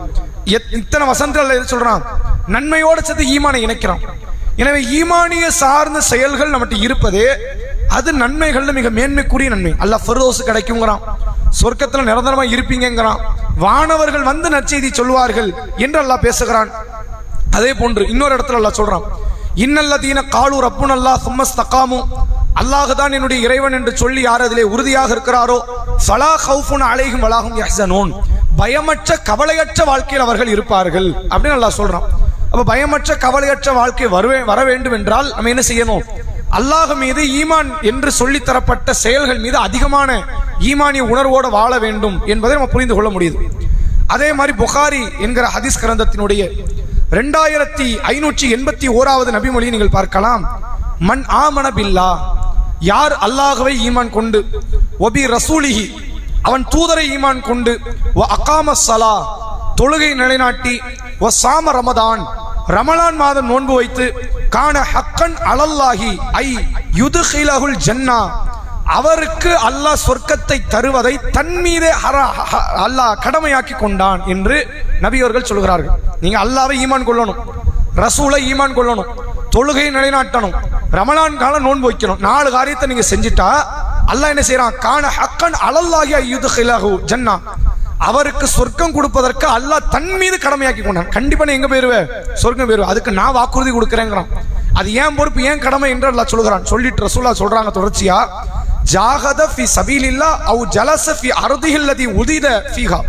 இத்தனை வசனங்கள் எது சொல்றான்? நன்மையோடு சேர்த்து ஈமானை இணைக்கிறான். எனவே ஈமானிய சார்ந்த செயல்கள் நம்மகிட்ட இருப்பதே அது நன்மைகள்ல மிக மேன்மைக்குரிய நன்மை. அல்லாஹ் ஃபிர்தௌஸ் கிடைக்குங்கிறான், சொர்க்கத்துல நிரந்தரமா இருப்பீங்கிறான், வானவர்கள் வந்து நற்செய்தி சொல்வார்கள் என்று அல்லாஹ் பேசுகிறான். அதே போன்று இன்னொரு இடத்துல அல்லாஹ் சொல்றான், இன்னல்லதீன காலு ரப்புன் அல்லாஹ் சும்மஸ்தகாமு, அல்லாஹுதான் என்னுடைய இறைவன் என்று சொல்லி யார் அதிலே உறுதியாக இருக்கிறாரோ ஃபலா ஹவுஃபுன் அலைஹிம் வலா ஹும் யஹ்ஸனூன், பயமற்ற கவலையற்ற வாழ்க்கையில் அவர்கள் இருப்பார்கள் அப்படின்னு அல்லாஹ் சொல்றான். அப்ப பயமற்ற கவலையற்ற வாழ்க்கை வர வேண்டும் என்றால் நம்ம என்ன செய்யணும்? அல்லாஹ் மீது ஈமான் என்று சொல்லி தரப்பட்ட செயல்கள் மீது அதிகமான ஈமானிய உணர்வோடு வாழ வேண்டும் என்பதை நம்ம புரிந்து கொள்ள முடியுது. அதே மாதிரி புகாரி என்கிற ஹதீஸ் கிரந்தத்தினுடைய 2581வது நபிமொழியை நீங்கள் பார்க்கலாம். மன் ஆமன பில்லா, யார் அல்லாஹ்வை ஈமான் கொண்டு, ஒபி ரசூலிஹி, அவன் தூதரை ஈமான் கொண்டு, வ அகாம ஸலா, தொழுகை நிலைநாட்டி, வ சாம ரமதான், ரமலான் மாதம் நோன்பு வைத்து, கான ஹக்கன் அலல்லாஹி ஐ யுதுகிலஹுல் ஜன்னா, அவருக்கு அல்லாஹ் சொர்க்கத்தை தருவதை தன் மீதே அல்லாஹ் கடமையாக்கி கொண்டான் என்று நபி அவர்கள் சொல்கிறார்கள். நீங்க அல்லாஹ்வை ஈமான் கொள்ளணும், ரசூலை ஈமான் கொள்ளணும், தொழுகையை நிலைநாட்டணும், ரமலான் காலம் நோன்பு வைக்கணும், 4 காரியத்தை நீங்க செஞ்சுட்டா அல்லாஹ் என்ன செய்யறான்? கான ஹக்கன் அலல்லாஹி ஐ யுதுகிலஹு ஜன்னா, அவருக்கு சொர்க்கம் கொடுப்பதற்கு அல்லாஹ் தன் மீது கடமையாக்கி கொண்டான். கண்டிப்பா நீ எங்க போயிருவே? சொர்க்கம் போயிருவே. அதுக்கு நான் வாக்குறுதி கொடுக்கிறேங்கிறான். அது ஏன் பொறுப்பு, ஏன் கடமை என்று அல்லாஹ் சொல்கிறான். சொல்லிட்டு ரசூலா சொல்றாங்க தொடர்ச்சியா, ஜாஹத ஃபி சபீலில்லாஹ் அவ் ஜலஸ ஃபி அர்திஹி அல்லதி உதித ஃபீஹா,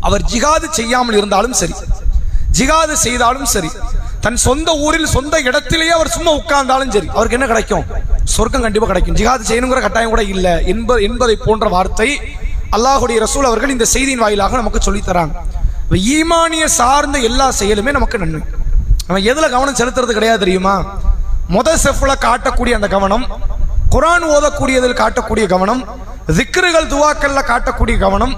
அவர் ஜிஹாது செய்யாமல் இருந்தாலும் சரி, ஜிஹாது செய்தாலும் சரி, தன் சொந்த ஊரில் சொந்த இடத்திலேயே அவர் சும்மா உட்கார்ந்தாலும் சரி, அவருக்கு என்ன கிடைக்கும்? சொர்க்கம் கண்டிப்பா கிடைக்கும். ஜிஹாது செய்யணுங்கிற கட்டாயம் கூட இல்லை என்பதை போன்ற வார்த்தை அல்லாஹ்வுடைய ரசூல் அவர்கள் இந்த செய்தியின் வாயிலாக நமக்கு சொல்லித் தராங்க. ஈமானிய சார்ந்த எல்லா செயலுமே நமக்கு நன்மை. நம்ம எதுல கவனம் செலுத்துறது கிடையாது தெரியுமா? செஃப்ல காட்டக்கூடிய அந்த கவனம், குர்ஆன் ஓதக்கூடியதில் காட்டக்கூடிய கவனம், திக்ருகள் துவாக்கள்ல காட்டக்கூடிய கவனம்,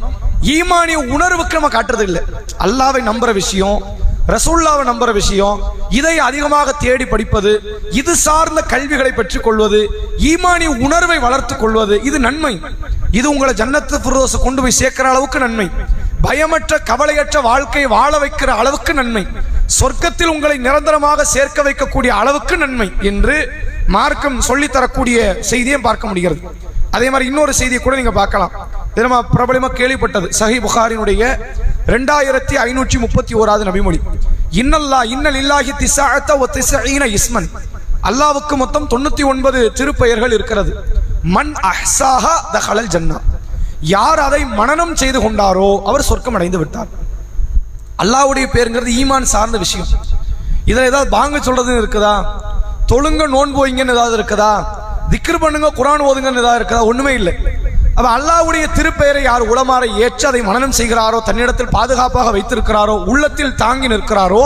ஈமானிய உணர்வுக்கு நம்ம காட்டுறது இல்லை. அல்லாஹ்வை நம்புற விஷயம், ரசூலுல்லாஹ்வை நம்புற விஷயம், இதை அதிகமாக தேடி படிப்பது, இது சார்ந்த கல்விகளை பெற்றுக் கொள்வது, ஈமானிய உணர்வை வளர்த்துக் கொள்வது, இது நன்மை. இது உங்களை ஜன்னத்து ஃபிர்தௌஸ் கொண்டு போய் சேர்க்கிற அளவுக்கு நன்மை. பயமற்ற கவலையற்ற வாழ்க்கையை வாழ வைக்கிற அளவுக்கு நன்மை, சொர்க்கத்தில் உங்களை நிரந்தரமாக சேர்க்க வைக்கக்கூடிய அளவுக்கு நன்மை என்று மார்க்கம் சொல்லி தரக்கூடிய செய்தியை பார்க்க முடிகிறது. அதே மாதிரி இன்னொரு செய்தியை கூட நீங்க பார்க்கலாம். இது நம்ம பிரபலமா கேள்விப்பட்டது, சஹீஹ் புகாரினுடைய 2531வது நபிமொழி, இன்னலில்லாஹி திஸ்அத வ திஸ்ஈன இஸ்மன், அல்லாஹ்வுக்கு மொத்தம் 99 திருப்பெயர்கள் இருக்கிறது. மன் அஹ்சாஹா தஹலல் ஜன்னா, யார் அதை மனனம் செய்து கொண்டாரோ அவர் சொர்க்கம் அடைந்து விட்டார். அல்லாஹ்வுடைய பேருங்கிறது ஈமான் சார்ந்த விஷயம். இதில் ஏதாவது பாங்கு சொல்றது இருக்குதா, தொழுங்க நோன்பு வைங்கன்னு ஏதாவது இருக்குதா? திக்ர் பண்ணுங்க குர்ஆன் ஓதுங்கன்னு ஏதாவது இருக்குதா? ஒண்ணுமே இல்லை. அப்ப அல்லாஹ்வுடைய திருப்பெயரை யார் உளமாற ஏற்று அதை மனனம் செய்கிறாரோ, தன்னிடத்தில் பாதுகாப்பாக வைத்திருக்கிறாரோ, உள்ளத்தில் தாங்கி நிற்கிறாரோ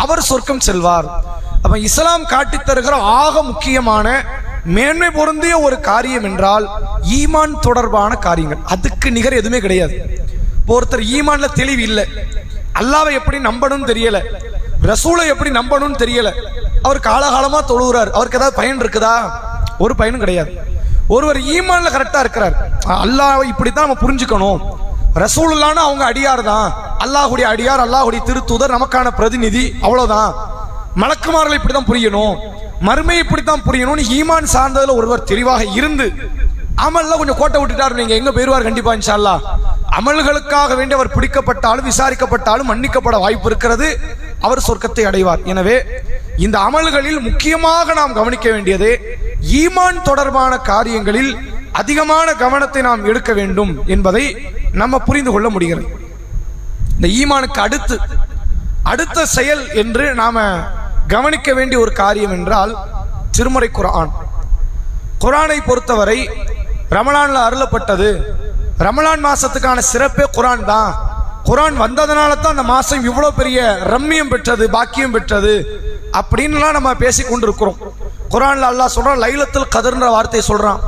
அவர் சொர்க்கம் செல்வார். அப்ப இஸ்லாம் காட்டித் தருகிற ஆக முக்கியமான மேன்மை பொருந்திய ஒரு காரியம் என்றால் ஈமான் தொடர்பான காரியங்கள். அதுக்கு நிகர் எதுவுமே கிடையாது. ஒருத்தர் ஈமான்ல தெளிவு இல்லை, அல்லாஹ்வை எப்படி நம்பணும்னு தெரியல, ரசூலை எப்படி நம்பணும்னு தெரியல, அவர் காலகாலமா தொழுகிறார், அவருக்கு ஏதாவது பயன் இருக்குதா? ஒரு பயனும் கிடையாது. ஒருவர் ஈமான்ல கரெக்டா இருக்கிறார், அல்லாஹ்வை இப்படித்தான் நம்ம புரிஞ்சுக்கணும், ரசூலுல்லாஹ்னா அவங்க அடியார் தான், அல்லாஹ்வுடைய அடியார், அல்லாஹ்வுடைய திருத்தூதர், நமக்கான பிரதிநிதி, அவ்வளவுதான், மலக்குமார்களை இப்படித்தான் புரியணும், மறுமை இப்படித்தான் புரியணும்னு ஈமான் சார்ந்ததுல ஒருவர் தெளிவாக இருந்து அமல்ல கொஞ்சம் கோட்டை விட்டுட்டாரு, நீங்க எங்க போயிருவார் கண்டிப்பா இன்ஷா அல்லாஹ். அமல்களுக்காக வேண்டி அவர் பிடிக்கப்பட்டாலும் விசாரிக்கப்பட்டாலும் மன்னிக்கப்பட வாய்ப்பு இருக்கிறது, அவர் சொர்க்கத்தை அடைவார். எனவே இந்த அமல்களில் முக்கியமாக நாம் கவனிக்க வேண்டியது ஈமான் தொடர்பான காரியங்களில் அதிகமான கவனத்தை நாம் எடுக்க வேண்டும் என்பதை நம்ம புரிந்து கொள்ள முடிகிறது. இந்த ஈமானுக்கு அடுத்த செயல் என்று நாம கவனிக்க வேண்டிய ஒரு காரியம் என்றால் திருமறை குர்ஆன். குர்ஆனை பொறுத்தவரை ரமலான்ல அருளப்பட்டது, ரமலான் மாசத்துக்கான சிறப்பே குர்ஆன் தான். குர்ஆன் வந்ததனால தான் அந்த மாசம் இவ்வளவு பெரிய ரம்மியம் பெற்றது, பாக்கியம் பெற்றது அப்படின்லாம் நம்ம பேசி கொண்டிருக்கிறோம். குர்ஆன்ல அல்லாஹ் சொல்றான், லைலத்துல் கத்ர்ன்ற வார்த்தையை சொல்றான்.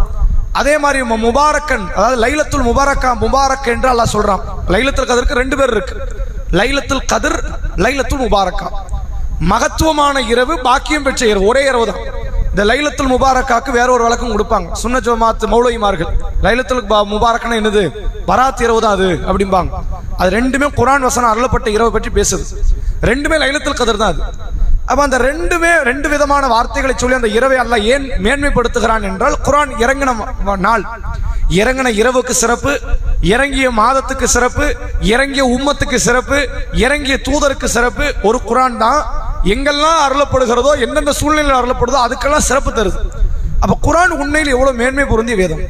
அதே மாதிரி முபாரக்கன், அதாவது லைலத்துல் முபாரக் என்று அல்லாஹ் சொல்றான். லைலத்துல் கத்ருக்கு ரெண்டு பேர் இருக்கு, லைலத்துல் கத்ர், லைலத்துல் முபாரக்கா. மகத்துவமான இரவு, பாக்கியம் பெற்ற இரவு, ஒரே இரவு தான். இந்த லைலத்துல் முபாரக்காக்கு வேற ஒரு விளக்கம் கொடுப்பாங்க சுன்ன ஜமாத் மௌலவிமார்கள். லைலத்துல் முபாரக்னா என்னது? பராத் இரவு தான் அது அப்படிம்பாங்க. அது ரெண்டுமே குர்ஆன் வசனம் அருளப்பட்ட இரவு பற்றி பேசுது. ரெண்டுமே லைலத்துல் கத்ர் தான் அது. அப்ப அந்த ரெண்டு விதமான வார்த்தைகளை சொல்லி அந்த இரவை அல்லாஹ் ஏன் மேன்மைப்படுத்துகிறான் என்றால், குர்ஆன் இறங்கின நாள், இறங்கின இரவுக்கு சிறப்பு, இறங்கிய மாதத்துக்கு சிறப்பு, இறங்கிய உம்மத்துக்கு சிறப்பு, இறங்கிய தூதருக்கு சிறப்பு. ஒரு குர்ஆன் தான் எங்கெல்லாம் அருளப்படுகிறதோ, எந்தெந்த சூழ்நிலையில் அருளப்படுதோ அதுக்கெல்லாம் சிறப்பு தருது. அப்ப குர்ஆன் உண்மையில் எவ்வளவு மேன்மை பொருந்திய வேதம்.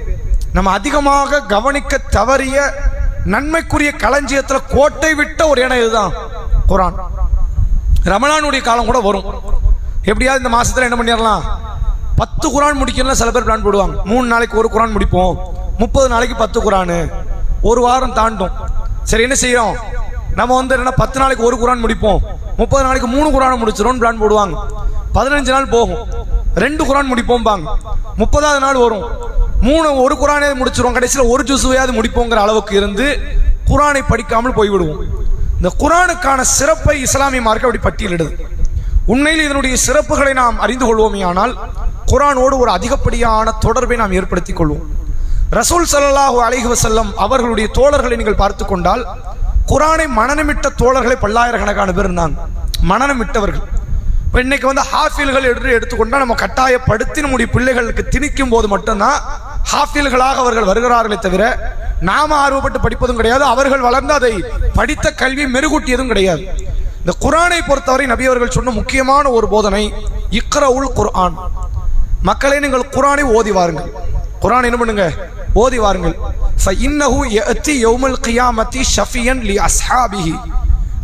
நம்ம அதிகமாக கவனிக்க தவறிய நன்மைக்குரிய களஞ்சியத்துல கோட்டை விட்ட ஒரு இடம் இதுதான் குர்ஆன். ரமலானுடைய காலம் கூட வரும், எப்படியாவது இந்த மாசத்துல என்ன பண்ணிடலாம், 10 குர்ஆன் முடிக்கலாம் சில பேர் பிளான் போடுவாங்க. 3 நாளைக்கு ஒரு குர்ஆன் முடிப்போம், 30 நாளைக்கு 10 குர்ஆன், ஒரு வாரம் தாண்டும். சரி என்ன செய்யும், நம்ம என்ன 10 நாளைக்கு ஒரு குர்ஆன் முடிப்போம், 30 நாளைக்கு 3 குர்ஆன் முடிச்சிடும் பிளான் போடுவாங்க. 15 நாள் போகும், 2 குர்ஆன் முடிப்போம் பாங்க. 30வது நாள் வரும், ஒரு குர்ஆனே முடிச்சிரும், கடைசியில் ஒரு ஜுசுவையாவது முடிப்போங்கிற அளவுக்கு இருந்து குர்ஆனை படிக்காமல் போய்விடுவோம். இந்த குர்ஆனுக்கான சிறப்பை இஸ்லாமிய மார்க்கம் அப்படி பட்டியலிடுது. உண்மையில் இதனுடைய சிறப்புகளை நாம் அறிந்து கொள்வோமே ஆனால் குர்ஆனோடு ஒரு அதிகப்படியான தொடர்பை நாம் ஏற்படுத்திக் கொள்வோம். ரசூல் ஸல்லல்லாஹு அலைஹி வஸல்லம் அவர்களுடைய தோழர்களை நீங்கள் பார்த்து கொண்டால், குர்ஆனை மனனமிட்ட தோழர்களை பல்லாயிரக்கணக்கான பேர் இருந்தாங்க, மனனமிட்டவர்கள். இப்போ இன்னைக்கு ஹாஃபில்கள் எடுத்துக்கொண்டால் நம்ம கட்டாயப்படுத்தி நம்முடைய பிள்ளைகளுக்கு திணிக்கும் போது மட்டும்தான் ஹாஃபில்களாக அவர்கள் வருகிறார்களே தவிர நாம ஆர்வப்பட்டு படிப்பதும் கிடையாது, அவர்கள் வளர்ந்து அதை படித்த கல்வி மெருகூட்டியதும் கிடையாது. இந்த குர்ஆனை பொறுத்தவரை நபி அவர்கள் சொன்ன முக்கியமான ஒரு போதனை இக்ரவுல் குர்ஆன். மக்களே நீங்கள் குர்ஆனை ஓதி வாருங்கள். குர்ஆன் என்ன பண்ணுங்க, ஓதி வாருங்கள். ஃபஇன்னஹு யஅதி யௌமல் கியாமத்தி ஷஃபியன் லி அஸ்ஹாபிஹி.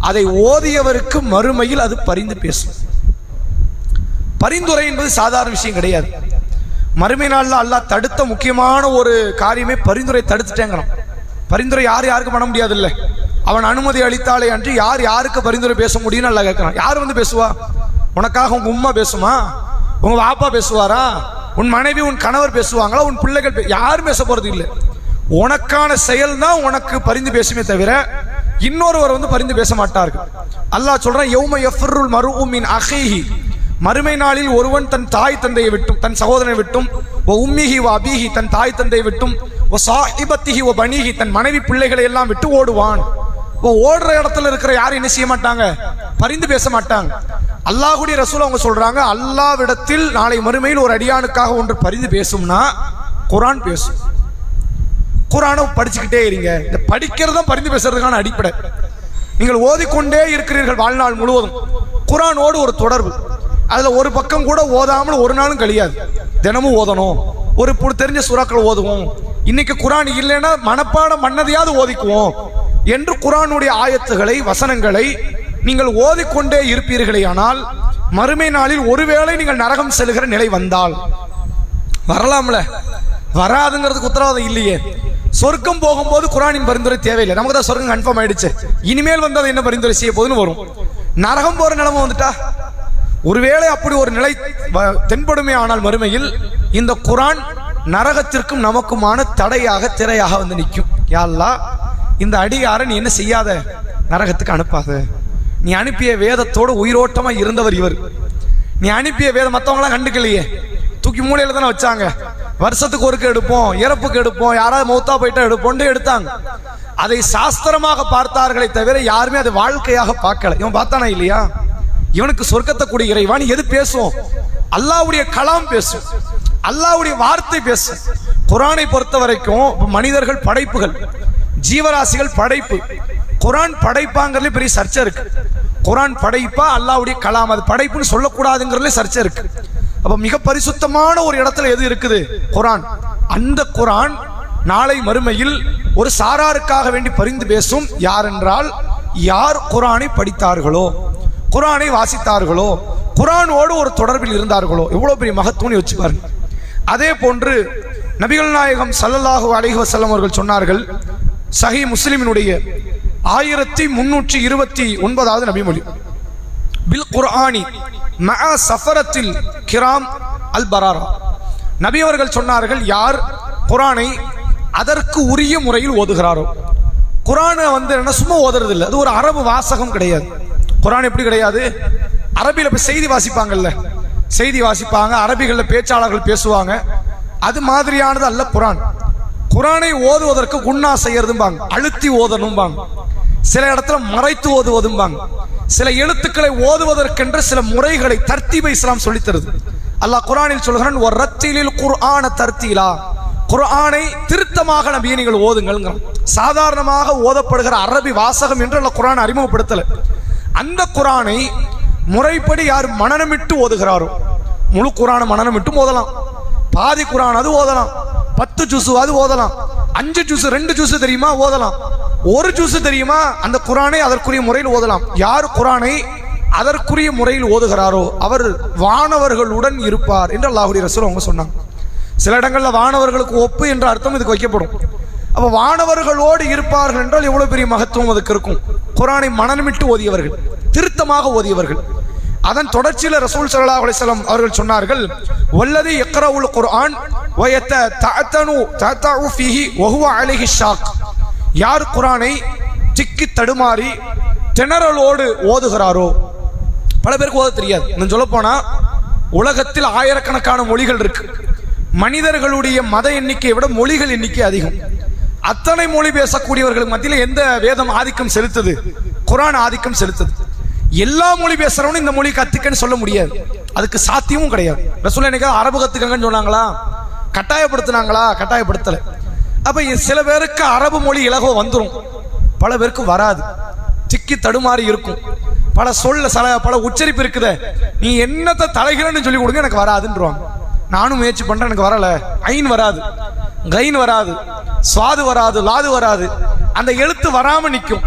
அதை ஓதியவருக்கு மறுமையில் அது பரிந்து பேசும். பரிந்துரை என்பது சாதாரண விஷயம் கிடையாது. மறுமை நாள்ல அல்லாஹ் தடுத்த முக்கியமான ஒரு காரியமே பரிந்துரை தடுத்துட்டேங்கிறான். பரிந்துரை யாருக்கு பண்ண முடியாது இல்ல, அவன் அனுமதி அளித்தாலே அன்று யாருக்கு பரிந்துரை பேச முடியும்னு அல்லாஹ் கேட்கிறான். யார் பேசுவா? உனக்காக உங்க உம்மா பேசுமா? உங்க வாப்பா பேசுவாரா? உன் மனைவி உன் கணவர் பேசுவாங்களா? உன் பிள்ளைகள் யாரும் பேச போறது இல்லை. உனக்கான செயல் தான் உனக்கு பரிந்து பேசுமே தவிர இன்னொருவர் பரிந்து பேச மாட்டார்கள். அல்லாஹ் சொல்றான், யௌம யஃபிருல் மர்உ மின் அஹீஹி. மறுமை நாளில் ஒருவன் தன் தாய் தந்தையை விட்டும், தன் சகோதரனை விட்டும், உம்மிஹி வ அபீஹி, தன் தாய் தந்தையை விட்டும், சாஹிபத்திஹி வ பனீஹி, தன் மனைவி பிள்ளைகளை எல்லாம் விட்டு ஓடுவான். ஓடுற இடத்துல இருக்கிற யாரும் என்ன செய்ய மாட்டாங்க, பரிந்து பேச மாட்டாங்க. அல்லாஹ்வுடைய ரசூல் அவங்க சொல்றாங்க, அல்லாஹ்விடத்தில் நாளை மறுமையில் ஒரு அடியானுக்காக ஒன்று பரிந்து பேசும்னா குர்ஆன் பேசும். குர்ஆனை படிச்சுக்கிட்டே இருங்க. இந்த படிக்கிறதும் பரிந்து பேசுறதுக்கான அடிப்படை. நீங்கள் ஓதிக்கொண்டே இருக்கிறீர்கள் வாழ்நாள் முழுவதும், குர்ஆனோடு ஒரு தொடர்பு. அதுல ஒரு பக்கம் கூட ஓதாமல் ஒரு நாளும் கழியாது. தினமும் ஓதணும், ஒரு தெரிஞ்ச சூறாக்கள் ஓதுவோம். இன்னைக்கு குர்ஆன் இல்லைன்னா மனப்பாடம் பண்ணதையாவது ஓதிக்குவோம் என்று குர்ஆனுடைய ஆயத்துகளை, வசனங்களை நீங்கள் ஓதிக்கொண்டே இருப்பீர்களே ஆனால் மறுமை நாளில் ஒருவேளை நீங்கள் நரகம் செல்கிற நிலை வந்தால், வரலாம்ல, வராதுங்கிறதுக்கு உத்தரவாதம் இல்லையே. சொர்க்கம் போகும்போது குர்ஆனின் பரிந்துரை தேவையில்லை, நமக்கு தான் சொர்க்கம் கன்ஃபார்ம் ஆயிடுச்சு. இனிமேல் வந்து அதை என்ன பரிந்துரை செய்ய போதுன்னு வரும். நரகம் போற நிலைமை வந்துட்டா, ஒருவேளை அப்படி ஒரு நிலை தென்படுமே ஆனால் மறுமையில் இந்த குர்ஆன் நரகத்திற்கும் நமக்குமான தடையாக திரையாக வந்து நிற்கும். யா அல்லாஹ், இந்த அடியாரை நீ என்ன செய்யாத, நரகத்துக்கு அனுப்பாத. நீ அனுப்பிய வேதத்தோடு உயிரோட்டமா இருந்தவர் இவர். நீ அனுப்பிய வேதம் மற்றவங்களாம் கண்டுக்கலையே, தூக்கி மூலையில தானே வச்சாங்க. வருஷத்துக்கு ஒருக்கு எடுப்போம், இறப்புக்கு எடுப்போம், யாராவது மௌத்தா போயிட்டா எடுப்போம் எடுத்தாங்க. அதை சாஸ்திரமாக பார்த்தார்களே தவிர யாருமே அதை வாழ்க்கையாக பார்க்கல. இவன் பார்த்தானா இல்லையா? இவனுக்கு சொர்க்கத்தை கூடிய இறைவான் எது பேசும்? அல்லாஹ்வுடைய கலாம் பேசும், அல்லாஹ்வுடைய வார்த்தை பேசும். குர்ஆனை பொறுத்த வரைக்கும் மனிதர்கள் படைப்புகள், ஜீவராசிகள் படைப்பு. குர்ஆன் படைப்பாங்கிறதுல பெரிய சர்ச்சை இருக்கு. குர்ஆன் படைப்பா அல்லாஹ்வுடைய கலாம், அது படைப்புன்னு சொல்லக்கூடாதுங்கிறதுல சர்ச்சை இருக்கு. அப்ப மிக பரிசுத்தமான ஒரு இடத்துல எது இருக்குது? குர்ஆன். அந்த குர்ஆன் நாளை மறுமையில் ஒரு சாராருக்காக வேண்டி பரிந்து பேசும். யார் என்றால், யார் குர்ஆனை படித்தார்களோ, குர்ஆனை வாசித்தார்களோ, குர்ஆனோடு ஒரு தொடர்பில் இருந்தார்களோ. எவ்வளவு பெரிய மகத்துவம் யோசிச்சு பாருங்க. அதே போன்று நபிகள் நாயகம் ஸல்லல்லாஹு அலைஹி வஸல்லம் அவர்கள் சொன்னார்கள், சஹீஹ் முஸ்லிமினுடைய 1329வது நபிமொழி, பில் குர்ஆனி மஅ சஃபரத்தில் கிராம் அல் பராரா. நபி அவர்கள் சொன்னார்கள், யார் குர்ஆனை அதற்கு உரிய முறையில் ஓதுகிறாரோ. குர்ஆனை வந்து என்ன சும்மா ஓதுறது இல்லை, அது ஒரு அரபு வாசகம் கிடையாது. குர்ஆன் எப்படி கிடையாது? அரபியில் இப்போ செய்தி வாசிப்பாங்கல்ல, செய்தி வாசிப்பாங்க, அரபிகளில் பேச்சாளர்கள் பேசுவாங்க, அது மாதிரியானது அல்ல குர்ஆன். குர்ஆனை ஓதுவதற்கு குன்னா செய்யறதும்பாங்க, அழுத்தி ஓதணும்பாங்க, சில இடத்துல மறைத்து ஓதுவதும்பாங்க, சில எழுத்துக்களை ஓதுவதற்கென்ற சில முறைகளை தர்த்தீபை இஸ்லாம் சொல்லித் தருது. அல்லாஹ் குர்ஆனில் சொல்கிறான், ஒரு ரத்திலில் குர்ஆன தர்த்தீலா, குர்ஆனை திருத்தமாக நபியே நீங்கள் ஓதுங்கள். சாதாரணமாக ஓதப்படுகிற அரபி வாசகம் என்று அல்லாஹ் குர்ஆனை அறிமுகப்படுத்தல. அந்த குர்ஆனை முறைப்படி யார் மனனமிட்டு ஓதுகிறாரோ, முழு குர்ஆனை மனனமிட்டு ஓதலாம், பாதி குர்ஆன் அது ஓதலாம், 10 ஜுசு அது ஓதலாம், 5 ஜுசு 2 ஜுசு தெரியுமா ஓதலாம், 1 ஜுசு தெரியுமா, அந்த குர்ஆனை அதற்குரிய முறையில் ஓதலாம். யார் குர்ஆனை அதற்குரிய முறையில் ஓதுகிறாரோ அவர் வானவர்களுடன் இருப்பார் என்று அல்லாஹ்வுடைய ரசூல் அவங்க சொன்னாங்க. சில இடங்களில் வானவர்களுக்கு ஒப்பு என்ற அர்த்தம் இதுக்கு வைக்கப்படும். அப்ப வானவர்களோடு இருப்பார்கள் என்றால் எவ்வளவு பெரிய மகத்துவம் அதுக்கு இருக்கும். குர்ஆனை மனனமிட்டு ஓதியவர்கள், திருத்தமாக ஓதியவர்கள். அதன் தொடர்ச்சியில் ரசூல் ஸல்லல்லாஹு அலைஹி வஸல்லம் அவர்கள் சொன்னார்கள், வல்லதி யக்ரவுல் குர்ஆன் வ யததஅனு ஃபீஹி வ ஹுவ அலைஹி ஷாக். யார் குர்ஆனை திக்கி தடுமாறி திணறலோடு ஓதுகிறாரோ, பல பேருக்கு ஓத தெரியாது. இன்னும் சொல்ல போனா உலகத்தில் ஆயிரக்கணக்கான மொழிகள் இருக்கு. மனிதர்களுடைய மத எண்ணிக்கையை விட மொழிகள் எண்ணிக்கை அதிகம். அத்தனை மொழி பேசக்கூடியவர்களுக்கு மத்தியில் எந்த வேதம் ஆதிக்கம் செலுத்துது? குர்ஆன் ஆதிக்கம் செலுத்துது. எல்லா மொழி பேசுறவனும் இந்த மொழி கத்துக்கன்னு சொல்ல முடியாது, அதுக்கு சாத்தியமும் கிடையாது. ரசூல் என்னைக்கா அரபு கத்துக்கங்கன்னு சொன்னாங்களா? கட்டாயப்படுத்தினாங்களா? கட்டாயப்படுத்தல. அப்ப சில பேருக்கு அரபு மொழி இலகுவா வந்துடும், பல பேருக்கு வராது, திக்கி தடுமாறி இருக்கும். பல பல உச்சரிப்பு இருக்குதே, நீ என்னத்தை தலைகிறன்னு சொல்லி கொடுங்க, எனக்கு வராதுன்றாங்க. நானும் முயற்சி பண்றேன், எனக்கு வரல. ஐன் வராது, கைன் வராது, சுவாது வராது, லாது வராது, அந்த எழுத்து வராம நிற்கும்.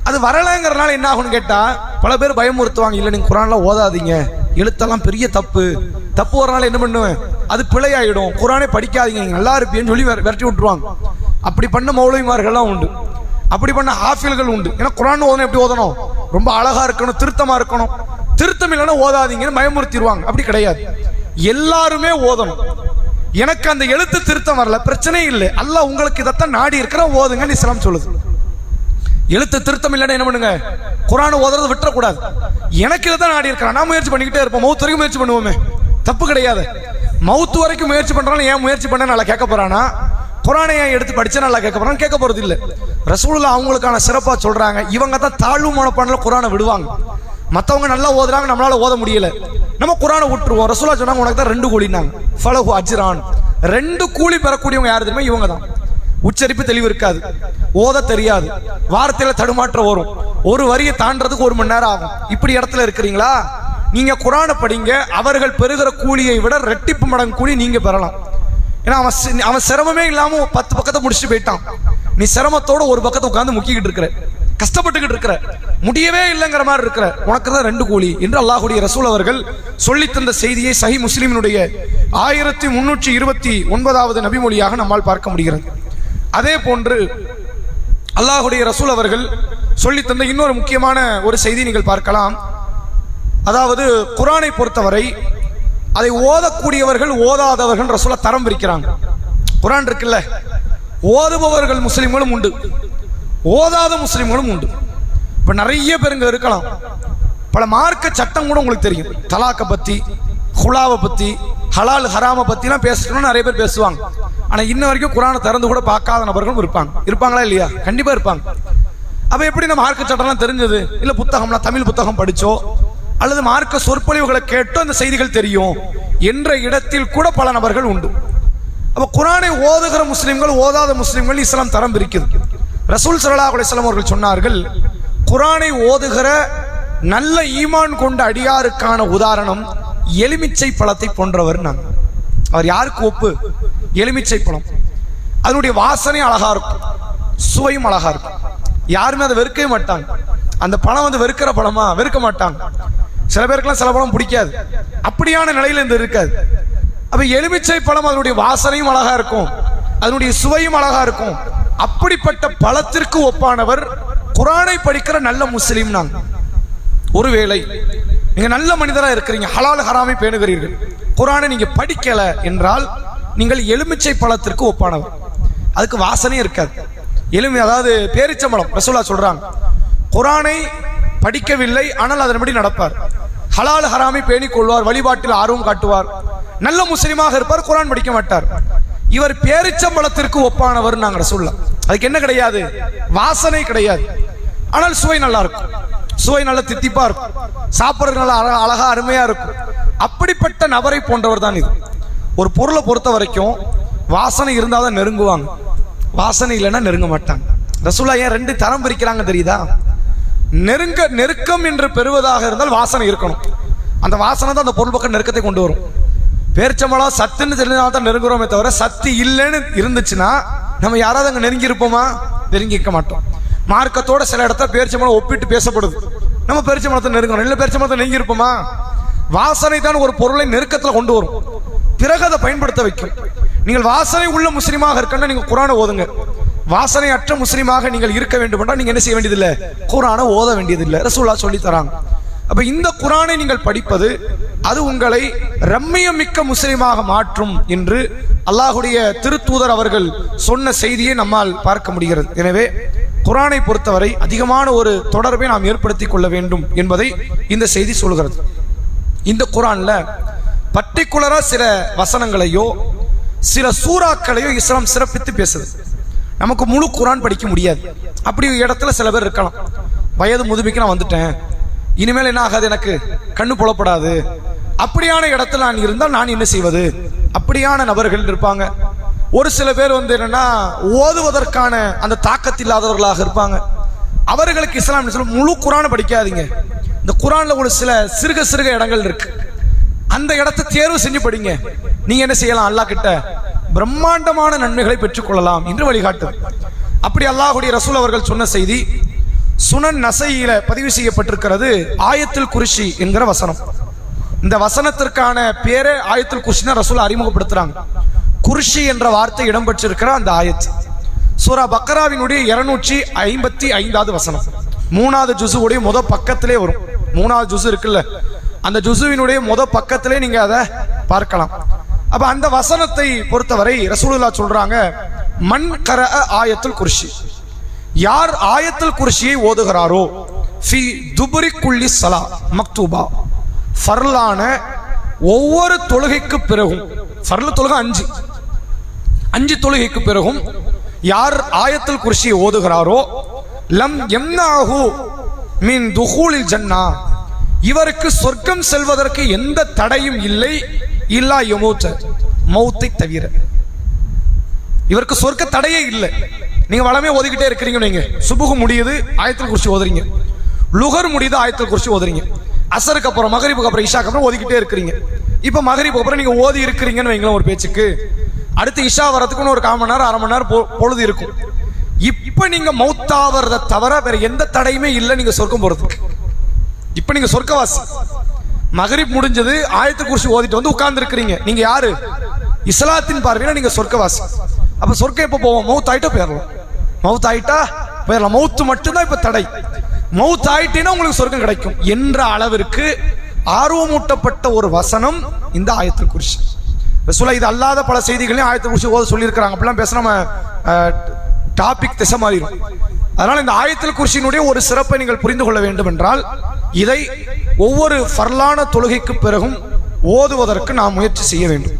அது வரலங்கிறதுனால என்ன ஆகும்னு கேட்டா பல பேர் பயமுறுத்துவாங்க, இல்லை நீங்க குர்ஆன்லாம் ஓதாதீங்க, எழுத்தெல்லாம் பெரிய தப்பு, தப்பு வரனால என்ன பண்ணுவேன், அது பிழையாயிடும், குர்ஆனே படிக்காதீங்க, நீங்க நல்லா இருப்பீன்னு சொல்லி விரட்டி விட்டுருவாங்க. அப்படி பண்ண மௌலவிமார்கள்லாம் உண்டு, அப்படி பண்ண ஹாஃபில்கள் உண்டு. ஏன்னா குர்ஆன் ஓதணும் எப்படி ஓதணும்? ரொம்ப அழகா இருக்கணும், திருத்தமா இருக்கணும், திருத்தம் இல்லைன்னா ஓதாதீங்கன்னு பயமுறுத்திடுவாங்க. அப்படி கிடையாது, எல்லாருமே ஓதணும். எனக்கு அந்த எழுத்து திருத்தம் வரல, பிரச்சனை இல்லை, அல்லாஹ் உங்களுக்கு இதைத்தான் நாடி இருக்கிற ஓதுங்கன்னு இஸ்லாம் சொல்லுது. எழுத்து திருத்தம் இல்லைன்னா என்ன பண்ணுங்க, குர்ஆன் ஓதுறது விட்டுறக்கூடாது. எனக்கு இதைத்தான் நாடி இருக்கிறான், நான் முயற்சி பண்ணிக்கிட்டே இருப்போம், மவுத்து வரைக்கும் முயற்சி பண்ணுவோமே, தப்பு கிடையாது. மவுத்து வரைக்கும் முயற்சி பண்றாலும் ஏன் முயற்சி பண்ண நல்லா கேட்க போறானா? குர்ஆனை ஏன் எடுத்து படிச்சா நல்லா கேட்க போறான்னு கேட்க போறது இல்லை. ரசூலுல்லாஹ் அவங்களுக்கான சிறப்பா சொல்றாங்க, இவங்க தான் தாழ்வு மனப்பான்ல குர்ஆனை விடுவாங்க. மற்றவங்க நல்லா ஓதுறாங்க, நம்மளால ஓத முடியல, நம்ம குர்ஆனை விட்டுருவோம். ரசூலுல்லாஹ் சொன்னாங்க, உனக்கு தான் 2 கூலினாங்க, ஃபலஹு அஜ்ரான். 2 கூலி பெறக்கூடியவங்க யாரு தெரியுமா? இவங்க தான். உச்சரிப்பு தெளிவு இருக்காது, ஓத தெரியாது, வார்த்தையில தடுமாற்றம் வரும், ஒரு வரியை தாண்டறதுக்கு 1 மணி நேரம் ஆகும். இப்படி இடத்துல இருக்கிறீங்களா, நீங்க குர்ஆனை படிங்க, அவர்கள் பெறுகிற கூலியை விட 2 ரெட்டிப்பு மடங்கு கூலி நீங்க பெறலாம். ஏன்னா அவன் சிரமமே இல்லாம 10 பக்கத்தை முடிச்சுட்டு போயிட்டான், நீ சிரமத்தோட ஒரு பக்கத்தை உட்கார்ந்து முக்கிக்கிட்டு இருக்கிற. கஷ்டப்பட்டுக்கிட்டு இருக்கிற, முடியவே இல்லைங்கிற மாதிரி இருக்கிற, உனக்கு தான் 2 கூலி என்று அல்லாஹ்வுடைய ரசூல் அவர்கள் சொல்லி தந்த செய்தியை சஹீஹ் முஸ்லிமினுடைய 1329வது நபிமொழியாக நம்மால் பார்க்க முடிகிறது. அதே போன்று அல்லாஹ்வுடைய ரசூல் அவர்கள் சொல்லி தந்த இன்னொரு முக்கியமான ஒரு செய்தி நீங்கள் பார்க்கலாம். அதாவது குர்ஆனை பொறுத்தவரை அதை ஓதக்கூடியவர்கள் ஓதாதவர்கள் ரசூலா தரம் பிரிக்கிறாங்க. குர்ஆன் இருக்குல்ல, ஓதுபவர்கள் முஸ்லிம்களும் உண்டு, ஓதாத முஸ்லிம்களும் உண்டு. இப்ப நிறைய பேருங்க இருக்கலாம், பல மார்க்க சட்டம் கூட உங்களுக்கு தெரியும், தலாக்க பத்தி, ஹுலாவை பத்தி, ஹலால் ஹராம பத்திலாம் பேசணும்னு நிறைய பேர் பேசுவாங்க. ஆனா இன்ன வரைக்கும் குர்ஆனை திறந்து கூட பார்க்காத நபர்களும் இருப்பாங்களா இல்லையா? கண்டிப்பா இருப்பாங்க. அப்ப எப்படி நம்ம மார்க்க சட்டம்லாம் தெரிஞ்சது? இல்ல புத்தகம்லாம் தமிழ் புத்தகம் படிச்சோ அல்லது மார்க்க சொற்பொழிவுகளை கேட்டோ அந்த செய்திகள் தெரியும் என்ற இடத்தில் கூட பல நபர்கள் உண்டு. அப்ப குர்ஆனை ஓதுகிற முஸ்லிம்கள் ஓதாத முஸ்லிம்கள் இஸ்லாம் தரம் பிரிக்குது. ரசூல் ஸல்லல்லாஹு அலைஹி வஸல்லம் அவர்கள் சொன்னார்கள், குர்ஆனை ஓதுகிற நல்ல ஈமான் கொண்ட அடியாருக்கான உதாரணம் எலுமிச்சை பழத்தை போன்றவர். நான் அவர் யாருக்கு ஒப்பு? எலுமிச்சை பழம். அதனுடைய வாசனை அழகா இருக்கும், சுவையும் அழகா இருக்கும். யாருமே அதை வெறுக்கவே மாட்டாங்க. அந்த பழம் வந்து வெறுக்கிற பழமா? வெறுக்க மாட்டாங்க. சில பேருக்குலாம் சில பழம் பிடிக்காது, அப்படியான நிலையில இருந்து இருக்காது. அப்ப எலுமிச்சை பழம் அதனுடைய வாசனையும் அழகா இருக்கும், அதனுடைய சுவையும் அழகா இருக்கும். அப்படிப்பட்ட பழத்திற்கு ஒப்பானவர் குர்ஆனை படிக்கிற நல்ல முஸ்லிம். நாங்க ஒருவேளை நீங்க நல்ல மனிதரா இருக்கிறீங்க, ஹலால் ஹராமை பேணுகிறீர்கள், குர்ஆனை நீங்க படிக்கல என்றால் நீங்கள் எலுமிச்சை பழத்திற்கு ஒப்பானவர். அதுக்கு வாசனையே இருக்காது. அதாவது பேரிச்சம்பழம் ரசூலா சொல்றாங்க, குர்ஆனை படிக்கவில்லை ஆனால் அதன்படி நடப்பார், ஹலால் ஹராமை பேணிக் கொள்வார், வழிபாட்டில் ஆர்வம் காட்டுவார், நல்ல முஸ்லிமாக இருப்பார், குர்ஆன் படிக்க மாட்டார். இவர் பேரிச்சம்பழத்திற்கு ஒப்பானவர் நாங்க ரசூலுல்லாஹ். அதுக்கு என்ன கிடையாது? வாசனை கிடையாது, ஆனால் சுவை நல்லா இருக்கும், சுவை நல்ல தித்திப்பா இருக்கும், சாப்பிட்றது நல்லா அழகா அருமையா இருக்கும். அப்படிப்பட்ட நபரை போன்றவர் தான் இது. ஒரு பொருளை பொறுத்த வரைக்கும் வாசனை இருந்தாதான் நெருங்குவாங்க, வாசனை இல்லைன்னா நெருங்க மாட்டாங்க. ரசூலுல்லாஹ் ஏன் 2 தரம் பிரிக்கிறாங்க தெரியுதா? நெருக்கம் என்று பெறுவதாக இருந்தால் வாசனை இருக்கணும், அந்த வாசனை தான் அந்த பொருள் பக்கம் நெருக்கத்தை கொண்டு வரும். பேரிச்சம்பழம் சத்துன்னு தெரிஞ்சதால தான் நெருங்குறோமே தவிர சத்து இல்லைன்னு இருந்துச்சுன்னா நம்ம யாராவது அங்கே நெருங்கி இருப்போமா? நெருங்கி இருக்க மாட்டோம். மார்க்கத்தோட சில இடத்துல பேரிச்சம்பழம் ஒப்பிட்டு பேசப்படுது, நம்ம பேரிச்சம்பழத்தை நெருங்கணும், இல்லை பேரிச்சம்பழத்தை நெருங்கி இருப்போமா? வாசனை தான் ஒரு பொருளை நெருக்கத்தில் கொண்டு வரும், பிறகு அதை பயன்படுத்த வைக்கும். நீங்கள் வாசனை உள்ள முஸ்லீமாக இருக்கணும்னா நீங்க குர்ஆனை ஓதுங்க. வாசனை அற்ற முஸ்லீமாக நீங்கள் இருக்க வேண்டும் என்றால் நீங்க என்ன செய்ய வேண்டியதில்லை? குர்ஆனை ஓத வேண்டியதில்லை. ரசூலுல்லாஹ் சொல்லி தராங்க. அப்ப இந்த குர்ஆனை நீங்கள் படிப்பது அது உங்களை ரம்மியமிக்க முஸ்லிமாக மாற்றும் என்று அல்லாஹ்வுடைய திருத்தூதர் அவர்கள் சொன்ன செய்தியை நம்மால் பார்க்க முடிகிறது. எனவே குர்ஆனை பொறுத்தவரை அதிகமான ஒரு தொடர்பை நாம் ஏற்படுத்திக் கொள்ள வேண்டும் என்பதை இந்த செய்தி சொல்கிறது. இந்த குர்ஆன்ல பர்டிகுலரா சில வசனங்களையோ சில சூறாக்களையோ இஸ்லாம் சிறப்பித்து பேசுது. நமக்கு முழு குர்ஆன் படிக்க முடியாது. அப்படி இடத்துல சில பேர் இருக்கலாம், வயது முதுமைக்கு நான் வந்துட்டேன், இனிமேல் என்ன ஆகாது, எனக்கு கண்ணு புலப்படாது, அப்படியான இடத்துல நான் இருந்தால் நான் என்ன செய்வது? அப்படியான நபர்கள் இருப்பாங்க. ஒரு சில பேர் வந்து என்னன்னா ஓதுவதற்கான அந்த தாக்கத்து இல்லாதவர்களாக இருப்பாங்க. அவர்களுக்கு இஸ்லாம் சொல்லும், முழு குர்ஆனை படிக்காதீங்க, இந்த குர்ஆன்ல ஒரு சில சிறுக இடங்கள் இருக்கு, அந்த இடத்தை தேர்வு செஞ்சு படிங்க, நீங்க என்ன செய்யலாம்? அல்லாஹ் கிட்ட பிரம்மாண்டமான நன்மைகளை பெற்றுக் கொள்ளலாம் என்று வழிகாட்டு. அப்படி அல்லாஹ்வுடைய ரசூல் அவர்கள் சொன்ன செய்தி சுனன் நசையில பதிவு செய்யப்பட்டிருக்கிறது. ஆயத்துல் குர்சி என்கிற வசனம். இந்த வசனத்திற்கான பேரே ஆயத்துல் குர்சினா ரசூல் அறிமுகப்படுத்துறாங்க. குர்சி என்ற வார்த்தை இடம்பெற்றிருக்கிற அந்த ஆயத் சூரா பக்கராவினுடைய 255வது வசனம், 3வது ஜுசுவுடைய பக்கத்திலே வரும். 3வது ஜுசு இருக்குல்ல, அந்த ஜுசுவினுடைய பக்கத்திலே நீங்க அதை பார்க்கலாம். அப்ப அந்த வசனத்தை பொறுத்தவரை ரசூலுல்லாஹ் சொல்றாங்க, மன் கரஅ ஆயத்துல் குர்சி, யார் ஆயத்துல் குர்சியை ஓதுகிறாரோ, ஃபி துபுரி குல்லி ஸலா மக்தூபா, ஃபர்லான ஒவ்வொரு தொழுகைக்கு பிறகும், ஃபர்ல் தொழுகை 5 தொழுகைக்கு பிறகும் யார் ஆயத்துல் குர்சியை ஓதுகிறாரோ, லம் யம்னாஹு மின் துஹூலில் ஜன்னா, இவருக்கு சொர்க்கம் செல்வதற்கு எந்த தடையும் இல்லை, இல்லா யமூத், மௌத்தை தவிர. இவருக்கு சொர்க்க தடையே இல்லை. நீங்க வளமே ஓதிக்கிட்டே இருக்கிறீங்க, நீங்க சுபுகு முடியுது ஆயத்துல் குர்சி ஓதுறீங்க, லுகர் முடியுது ஆயத்துல் குர்சி ஓதுறீங்க, அசருக்கு அப்புறம் மகரிபுக்கு அப்புறம் இஷாக்கு அப்புறம் ஓதிக்கிட்டே இருக்கிறீங்க. இப்ப மகரிபுக்கு அப்புறம் நீங்க ஓதி இருக்கிறீங்கன்னு வைங்களேன் ஒரு பேச்சுக்கு, அடுத்து இஷா வரதுக்குன்னு ஒரு 1/4 மணி நேரம் 1/2 மணி நேரம் பொழுது இருக்கும். இப்ப நீங்க மௌத்தாவறத தவிர வேற எந்த தடையுமே இல்லை நீங்க சொர்க்கம் போறதுக்கு. இப்ப நீங்க சொர்க்கவாசி. மகரிப் முடிஞ்சது, ஆயத்துல் குர்சி ஓதிட்டு வந்து உட்கார்ந்து இருக்கிறீங்க. நீங்க யாரு? இஸ்லாத்தின் பார்வையில நீங்க சொர்க்கவாசி. அப்ப சொர்க்கம் எப்ப போவோம்? மௌத் ஆயிட்டா போயிடலாம். மௌத் ஆயிட்டா போயிடலாம். மௌத்து மட்டும்தான் இப்ப தடை. மௌத் ஆயிட்டேன்னா உங்களுக்கு சொர்க்கம் கிடைக்கும் என்ற அளவிற்கு ஆர்வமூட்டப்பட்ட ஒரு வசனம் இந்த ஆயத்துல் குர்சி. ரசூலுல்லாஹ் இது அல்லாத பல செய்திகளையும் ஆயத்துல் குர்சி ஓத சொல்லியிருக்கிறாங்க. அப்படிலாம் பேச நம்ம டாபிக் திசை மாறிடும். அதனால இந்த ஆயத்துல் குர்சியினுடைய ஒரு சிறப்பை நீங்கள் புரிந்து கொள்ள வேண்டும் என்றால், இதை ஒவ்வொரு ஃபர்லான தொழுகைக்கு பிறகும் ஓதுவதற்கு நாம் முயற்சி செய்ய வேண்டும்.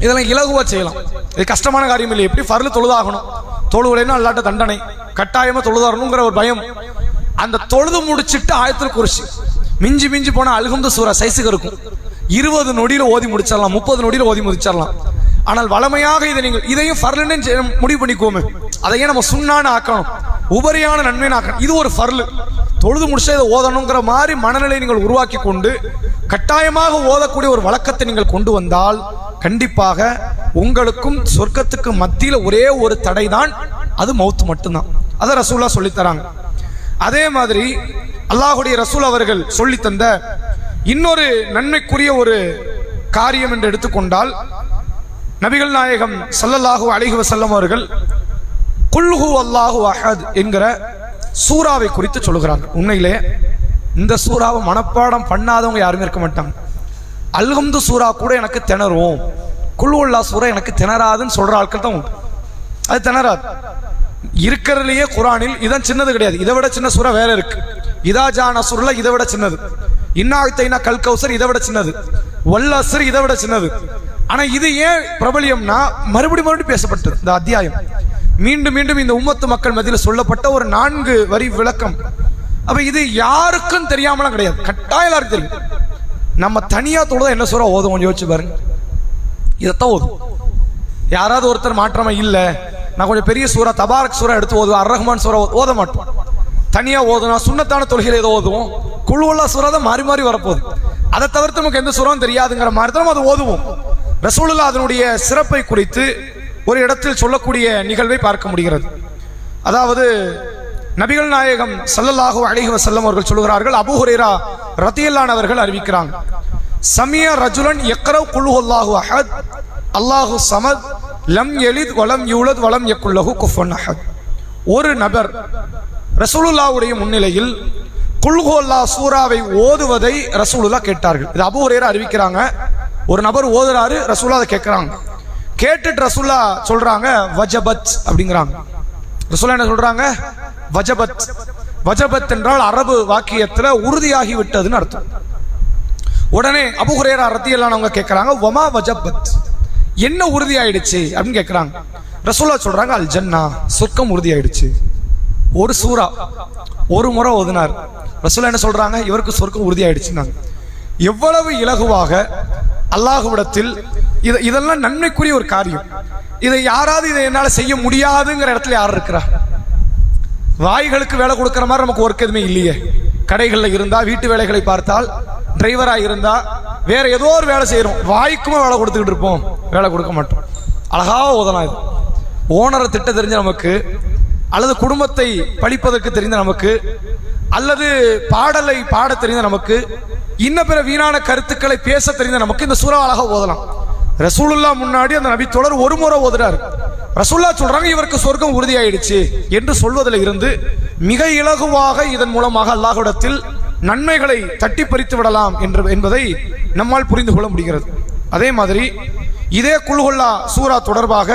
இதெல்லாம் இலகுவா செய்யலாம். இது கஷ்டமான காரியம் இல்லை. எப்படி ஃபர்லு தொழுதாகணும், தொழுவலைன்னா அல்லாட்ட தண்டனை, கட்டாயமா தொழுதாகணுங்கிற ஒரு பயம். அந்த தொழுது முடிச்சுட்டு ஆயத்துல் குர்சி மிஞ்சி மிஞ்சி போனா அல்ஹம்து சூரா சைஸுக்கு இருக்கும். 20 நொடியில ஓதி முடிச்சிடலாம், 30 நொடியில ஓதி முடிச்சிடலாம். ஆனால் வளமையாக இதை நீங்கள் இதையும் ஃபர்லுன்னு முடிவு பண்ணிக்கோமே, அதையே நம்ம சுன்னான்னு ஆக்கணும், உபரியான நன்மைன்னு ஆக்கணும். இது ஒரு ஃபர்லு. தொழுது முடிச்சா இதை ஓதணுங்கிற மாதிரி மனநிலை நீங்கள் உருவாக்கி கொண்டு கட்டாயமாக ஓதக்கூடிய ஒரு வழக்கத்தை நீங்கள் கொண்டு வந்தால் கண்டிப்பாக உங்களுக்கும் சொர்க்கத்துக்கு மத்தியில் ஒரே ஒரு தடை தான், அது மௌத் மட்டும்தான். அதை ரசூலுல்லாஹ் சொல்லித்தராங்க. அதே மாதிரி அல்லாஹ்வுடைய ரசூல் அவர்கள் சொல்லி தந்த இன்னொரு நன்மைக்குரிய ஒரு காரியம் என்று எடுத்துக்கொண்டால், நபிகள் நாயகம் ஸல்லல்லாஹு அலைஹி வஸல்லம் அவர்கள் குல் ஹுவல்லாஹு அஹத் என்கிற சூறாவை குறித்து சொல்லுகிறாங்க. உண்மையிலே இந்த சூறாவை மனப்பாடம் பண்ணாதவங்க யாருமே இருக்க மாட்டாங்க. அல்ஹம்து சூறா கூட எனக்கு திணறும், குல் ஹுவல்லாஹ் சூறா எனக்கு திணறாதுன்னு சொல்ற ஆட்கள் தான் உண்டு. அது திணறாது. இருக்கிறதுலேயே குரானில் இதான் சின்னது கிடையாது. இதை விட சின்ன சூறா வேற இருக்கு. இதா ஜா நஸ்ருல்லாஹ் இதை விட சின்னது. இன்னா அத்தைனா கல் கௌசர் இதை விட சின்னது. வல் அஸ்ர் இதை விட சின்னது. ஆனா இது ஏன் பிரபலியம்னா மறுபடியும் பேசப்பட்டது. இந்த அத்தியாயம் மீண்டும் மீண்டும் இந்த உம்மத்து மக்கள் மத்தியில் சொல்லப்பட்ட ஒரு 4 வரி விளக்கம். அப்ப இது யாருக்கும் தெரியாமலாம் கிடையாது, கட்டாயம் எல்லாருக்கும் தெரியும். நம்ம தனியா தொழுதா என்ன சூறா ஓதுவோம் யோசிச்சு பாருங்க. இதைத்தான் ஓதும். யாராவது ஒருத்தர் மாற்றமா இல்ல நான் கொஞ்சம் பெரிய சூறா தபாரக் சூறா எடுத்து ஓதுவோம், அர் ரஹ்மான் சூறா ஓத மாட்டோம். தனியா ஓதுனா சுன்னத்தான தொழுகையில ஏதோ ஓதுவோம். குல் ஹுவல்லாஹ் சூறா தான் மாறி மாறி வரப்போகுது. அதை தவிர்த்து நமக்கு எந்த சூறாவும் தெரியாதுங்கிற மாதிரி தான் அதை ஓதுவோம். ரசூலுல்லாஹ் அதனுடைய சிறப்பை குறித்து ஒரு இடத்தில் சொல்லக்கூடிய நிகழ்வை பார்க்க முடிகிறது. அதாவது நபிகள் நாயகம் ஸல்லல்லாஹு அலைஹி வஸல்லம் அவர்கள் சொல்கிறார்கள், அபூ ஹுரைரா ரலியல்லாஹு அன்ஹு அவர்கள் அறிவிக்கிறாங்க, சமிய ரஜுலன் யக்ரவு குல் ஹுவல்லாஹு அஹத் அல்லாஹு ஸமத் லம் யலித் வலம் யூலத் வலம் யக்குல் லஹு குஃபுவன் அஹத். ஒரு நபர் ரசூலுல்லாஹ்வுடைய முன்னிலையில் குல் ஹுவல்லாஹ் சூராவை ஓதுவதை ரசூலுல்லாஹ் கேட்டார்கள். இது அபூ ஹுரைரா அறிவிக்கிறாங்க. ஒரு நபர் ஓதுறாரு, ரசூலுல்லாஹ் அதை கேட்கிறாங்க. கேட்டுட்டு ரசூலுல்லாஹ் சொல்றாங்க வஜபத் அப்படிங்கிறாங்க. ரசூலுல்லாஹ் என்ன சொல்றாங்க? வஜபத். வஜபத் என்றால் அரபு வாக்கியத்துல உறுதியாகி விட்டதுன்னு அர்த்தம். உடனே அபூ ஹுரைரா ரலியல்லாஹு அன்ஹு கேட்கிறாங்க, வமா வஜபத், என்ன உறுதியாயிடுச்சு அப்படின்னு கேட்கிறாங்க. ரசூலுல்லாஹ் சொல்றாங்க, அல் ஜன்னா, சொர்க்கம் உறுதியாயிடுச்சு. ஒரு சூரா ஒரு முறை ஓதுனார். ரசூலுல்லாஹ் என்ன சொல்றாங்க? இவருக்கு சொர்க்கம் உறுதியாயிடுச்சுன்னாங்க. எவ்வளவு இலகுவாக அல்லாஹ்விடத்தில் இதெல்லாம் நன்மைக்குரிய ஒரு காரியம். இதை யாராவது இதை என்னால செய்ய முடியாதுங்கிற இடத்துல யார் இருக்கிறா? வாய்களுக்கு வேலை கொடுக்கிற மாதிரி நமக்கு ஒர்க் எதுவுமே இல்லையே. கடைகளில் இருந்தா, வீட்டு வேலைகளை பார்த்தால், டிரைவரா இருந்தா, வேற ஏதோ ஒரு வேலை செய்யறோம், வாய்க்குமே வேலை கொடுத்துக்கிட்டு இருப்போம், வேலை கொடுக்க மாட்டோம். அழகா ஓதலாம். இது ஓனரை திட்ட தெரிஞ்ச நமக்கு, அல்லது குடும்பத்தை படிப்பதற்கு தெரிந்த நமக்கு, அல்லது பாடலை பாட தெரிந்த நமக்கு, இன்ன பிற வீணான கருத்துக்களை பேச தெரிந்த நமக்கு இந்த சூறா அழகா ஓதலாம். ரசூலுல்லாஹ் முன்னாடி அந்த நபி தோழர் ஒரு முறை ஓதுறாரு. ரசூலுல்லாஹ் சொல்றாங்க இவருக்கு சொர்க்கம் உறுதியாயிடுச்சு என்று சொல்வதில் இருந்து மிக இலகுவாக இதன் மூலமாக அல்லாஹ்விடத்தில் நன்மைகளை தட்டி பறித்து விடலாம் என்பதை நம்மால் புரிந்து கொள்ள முடிகிறது. அதே மாதிரி இதே குல் ஹுவல்லாஹ் சூரா தொடர்பாக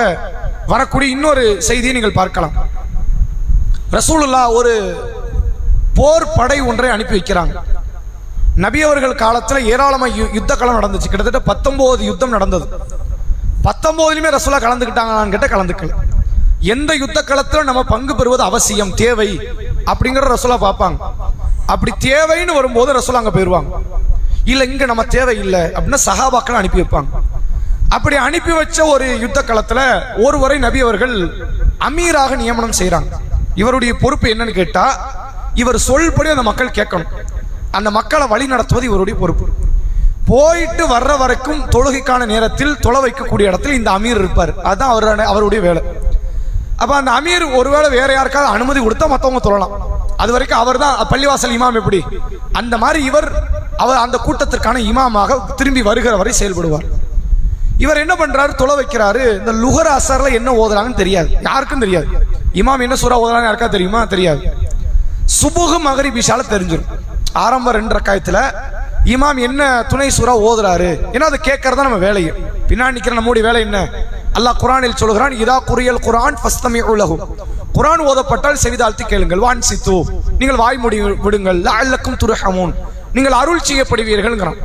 வரக்கூடிய இன்னொரு செய்தியை நீங்கள் பார்க்கலாம். ரசூலுல்லாஹ் ஒரு போர் படை ஒன்றை அனுப்பி வைக்கிறாங்க. நபி அவர்கள் காலத்தில் ஏராளமாக யுத்த களம் நடந்துச்சு. கிட்டத்தட்ட 19 யுத்தம் நடந்தது. 19லுமே ரசூலுல்லாஹ் கலந்துக்கிட்டாங்களான்னு கேட்ட கலந்துக்கல. எந்த யுத்த களத்தில் நம்ம பங்கு பெறுவது அவசியம், தேவை அப்படிங்கிற ரசூலுல்லாஹ் பார்ப்பாங்க. அப்படி தேவைன்னு வரும்போது ரசூலுல்லாஹ் அங்கே போயிடுவாங்க. இல்லை இங்க நம்ம தேவை இல்லை அப்படின்னா சஹாபாக்களை அனுப்பி வைப்பாங்க. அப்படி அனுப்பி வச்ச ஒரு யுத்த களத்தில் ஒருவரை நபி அவர்கள் அமீராக நியமனம் செய்யறாங்க. இவருடைய பொறுப்பு என்னன்னு கேட்டா, இவர் சொல்படி அந்த மக்கள் கேட்கணும், அந்த மக்களை வழி நடத்துவது இவருடைய பொறுப்பு. போயிட்டு வர்ற வரைக்கும் தொழுகைக்கான நேரத்தில் தொலை வைக்கக்கூடிய இடத்தில் இந்த அமீர் இருப்பார். அதுதான் அவருடைய வேலை. அப்ப அந்த அமீர் ஒருவேளை வேற யாருக்காவது அனுமதி கொடுத்தா மற்றவங்க தொழலாம். அது வரைக்கும் அவர் தான் பள்ளிவாசல் இமாம். எப்படி அந்த மாதிரி அவர் அந்த கூட்டத்திற்கான இமாமாக திரும்பி வருகிற வரை செயல்படுவார். இவர் என்ன பண்றாரு, தொலை வைக்கிறாரு. இந்த லுஹர் அசர்ல என்ன ஓதுறாங்கன்னு தெரியாது, யாருக்கும் தெரியாது. இமாம் என்ன சூரா ஓதுறாங்க யாருக்கா தெரியுமா? தெரியாது. சுபுஹ் மகரிப் இஷால தெரிஞ்சிடும். ஆரம்ப 2 ரக்காயத்துல இமாம் என்ன துணை சூரா ஓதுறாரு, ஏன்னா அதை கேட்கறதா நம்ம வேலையை. பின்னாடி நிக்கிற நம்முடைய வேலை என்ன? அல்லாஹ் குர்ஆனில் சொல்கிறான், இதா குரியல் குர்ஆன் ஃபஸ்தமிஉ லஹு, குர்ஆன் ஓதப்பட்டால் செவிதாழ்த்தி கேளுங்கள். வான்சித்து, நீங்கள் வாய் மூடி விடுங்கள். லஅல்லக்கும் துர்ஹமூன், நீங்கள் அருள் செய்யப்படுவீர்கள்ங்கறான்.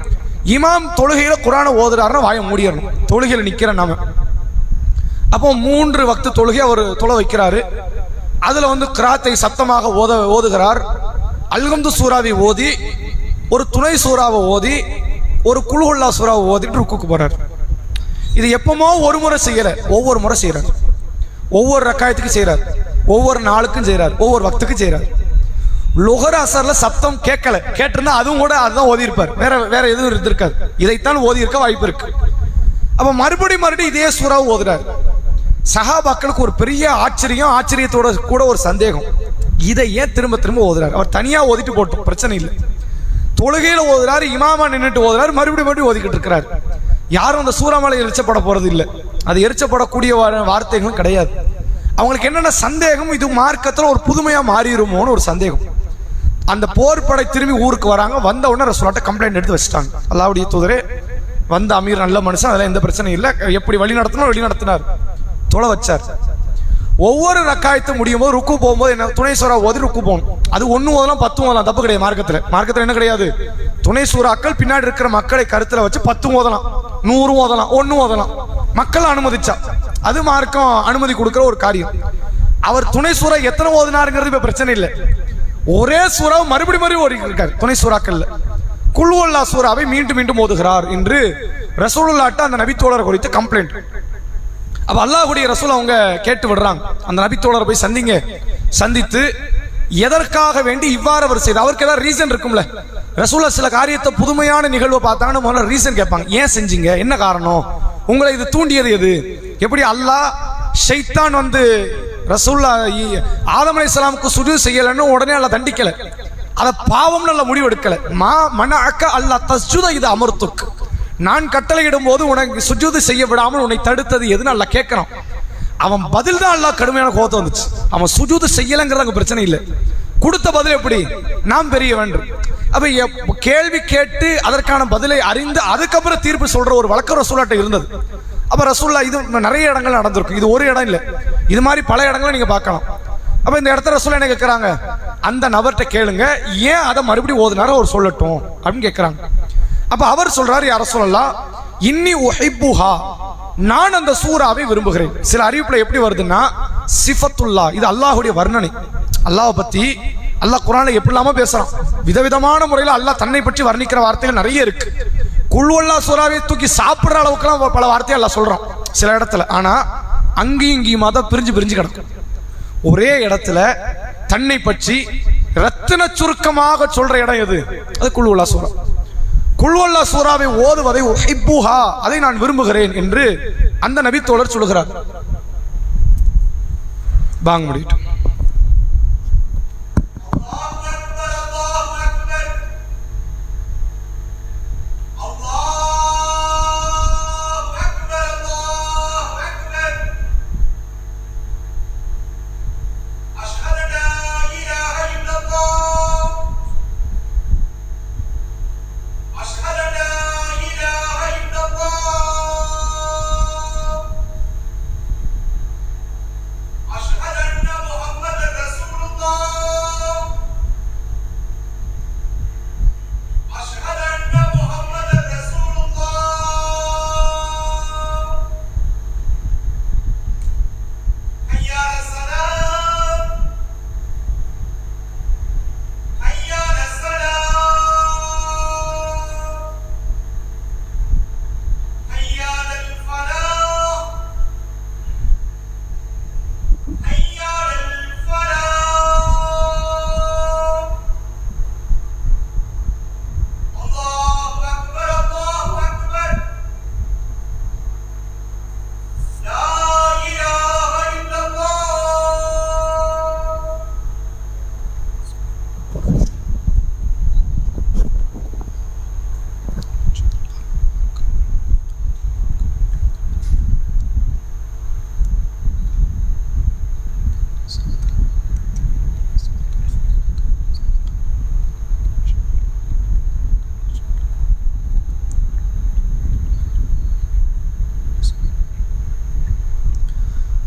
இமாம் தொழுகையில குர்ஆனை ஓதுறாருன்னா வாயை மூடிடணும். தொழுகையில நிக்கிற நாம அப்போ 3 வக்து தொழுகை அவர் தொலை வைக்கிறாரு. அதுல கிராத்தை சத்தமாக ஓதுகிறார். அல்ஹம்து சூராவை ஓதி, ஒரு துணை சூறாவை ஓதி, ஒரு குல்ஹுல்லா சூறாவை ஓதிட்டு ருக்குக்கு போறார். இது எப்பமோ ஒரு முறை செய்யல, ஒவ்வொரு முறை செய்யறார். ஒவ்வொரு ரக்காயத்துக்கும் செய்யறார், ஒவ்வொரு நாளுக்கும் செய்யறார், ஒவ்வொரு வக்துக்கும் செய்யறார். லுஹர் அசர்ல சத்தம் கேட்கல, கேட்டிருந்தா அதுவும் கூட அதுதான் ஓதி இருப்பார், வேற எதுவும் இருந்திருக்காது. இதைத்தான் ஓதி இருக்க வாய்ப்பு இருக்கு. அப்ப மறுபடியும் இதே சூறாவை ஓதுறார். சஹாபாக்களுக்கு ஒரு பெரிய ஆச்சரியத்தோட கூட ஒரு சந்தேகம், இதை ஏன் திரும்ப திரும்ப ஓதுறாரு? அவர் தனியா ஓதிட்டு போட்டோம், பிரச்சனை இல்லை. தொழுகையில ஓதுறாரு, இமாமா நின்றுட்டு ஓதுறாரு, மறுபடியும் ஓதிக்கிட்டு இருக்கிறார். யாரும் அந்த சூறாமலை எரிச்சப்பட போறது இல்லை, அது எரிச்சப்படக்கூடிய வார்த்தைகளும் கிடையாது. அவங்களுக்கு என்னென்ன சந்தேகம், இது மார்க்கத்தில் ஒரு புதுமையா மாறிடுமோன்னு ஒரு சந்தேகம். அந்த போர்படை திரும்பி ஊருக்கு வராங்க. வந்த உடனே ரசூலுல்லாஹ் கம்ப்ளைண்ட் எடுத்து வச்சுட்டாங்க. அல்லாஹ்வுடைய தூதரே, வந்த அமீர் நல்ல மனுஷன், அதெல்லாம் எந்த பிரச்சனையும் இல்லை, எப்படி வழி நடத்தினார், தொலை வச்சார். ஒவ்வொரு ரக்காயத்து முடியும் போது ருக்கு போகும்போது என்ன துணை சூறா ஓதி ருக்கு போகணும். அது 1 ஓதலாம் 10 ஓதலாம், தப்பு கிடையாது. மார்க்கத்தில் என்ன கிடையாது, துணை சூறாக்கள் பின்னாடி இருக்கிற மக்களை கருத்துல வச்சு 10 ஓதலாம், 100 ஓதலாம், 1 ஓதலாம். மக்கள் அனுமதிச்சா அது மார்க்கம் அனுமதி கொடுக்கிற ஒரு காரியம். அவர் துணை சூறா எத்தனை ஓதினாருங்கிறது இப்ப பிரச்சனை இல்லை. ஒரே சூறாவை மறுபடியும் ஓடி இருக்காரு. துணை சூறாக்கள்ல குல்ஹுல்லா சூறாவை மீண்டும் ஓதுகிறார் என்று ரசூலுல்லாஹ்ட்ட அந்த நபித்தோழர் குறித்து கம்ப்ளைண்ட். அப்ப அல்லாஹ்வுடைய ரசூல் அவங்க கேட்டு விடுறாங்க, அந்த நபித்தோழரை போய் சந்தித்து எதற்காக வேண்டி இவ்வாறு அவர் செய்தார், அவருக்கு ஏதாவது ரீசன் இருக்கும்ல. ரசூலுல்லாஹ் சில காரியத்தை புதுமையான நிகழ்வை பார்த்தாங்கன்னா முதல்ல ரீசன் கேட்பாங்க, ஏன் செஞ்சீங்க, என்ன காரணம், உங்களை இது தூண்டியது எது? எப்படி அல்லாஹ் ஷைத்தான் ரசூலுல்லாஹ் ஆதம் அலைஹிஸ்ஸலாமுக்கு சுஜூத் செய்யலன்னு உடனே அல்லாஹ் தண்டிக்கல, அத பாவம்னு அல்லாஹ் முடிவெடுக்கல. மா மனஅக அல்லாஹ் தஸ்ஜுத இது அமர்த்துக், நான் கட்டளையிடும் போது உனக்கு சுஜூது செய்ய விடாமல் உன்னை தடுத்தது எதுன்னு அல்லாஹ் கேட்கறான். அவன் பதில் தான் அல்லாஹ் கடுமையான கோபத்தை வந்துச்சு. அவன் சுஜூது செய்யலங்கிறது அங்க பிரச்சனை இல்லை, கொடுத்த பதில் எப்படி, நாம் பெரிய வேண்டும். அப்ப கேள்வி கேட்டு அதற்கான பதிலை அறிந்து அதுக்கப்புறம் தீர்ப்பு சொல்ற ஒரு வழக்கம் ரசூலுல்லாஹ்ட்ட இருந்தது. அப்ப ரசூலுல்லாஹ் இது நிறைய இடங்கள் நடந்திருக்கும், இது ஒரு இடம் இல்லை, இது மாதிரி பல இடங்களை நீங்க பார்க்கலாம். அப்ப இந்த இடத்துல ரசூலுல்லாஹ் என்ன கேட்கறாங்க, அந்த நபர்கிட்ட கேளுங்க, ஏன் அதை மறுபடியும் ஓதுனாரோ அவர் சொல்லட்டும் அப்படின்னு கேட்கறாங்க. அப்ப அவர் சொல்றாரு, யா ரசூலல்லாஹ் இன்னி உஹிப்புஹா, நான் அந்த சூறாவை விரும்புகிறேன். சில அறிவிப்புல எப்படி வருதுன்னா சிஃபத்துல்லா, இது அல்லாஹ்வுடைய வர்ணனை. அல்லாஹ் பத்தி அல்லாஹ் குர்ஆன்ல எப்படிலாமோ பேசுறான், விதவிதமான முறையில் அல்லாஹ் தன்னை பற்றி வர்ணிக்கிற வார்த்தைகள் நிறைய இருக்கு. குல்ஹுல்லா சூறாவை தூக்கி சாப்பிடுற அளவுக்குலாம் பல வார்த்தைகள் அல்லாஹ் சொல்றான் சில இடத்துல. ஆனா அங்கேயும் இங்கேயும் தான் பிரிஞ்சு கிடக்கும். ஒரே இடத்துல தன்னை பற்றி ரத்தின சுருக்கமாக சொல்ற இடம் எது? அது குல்ஹுல்லா சூரா. குல்ஹுல்லா சூராவை ஓதுவதை உஹிப்புஹா, அதை நான் விரும்புகிறேன் என்று அந்த நபித்தோழர் சொல்லுகிறார். பாங்க முடியும். أشهد أن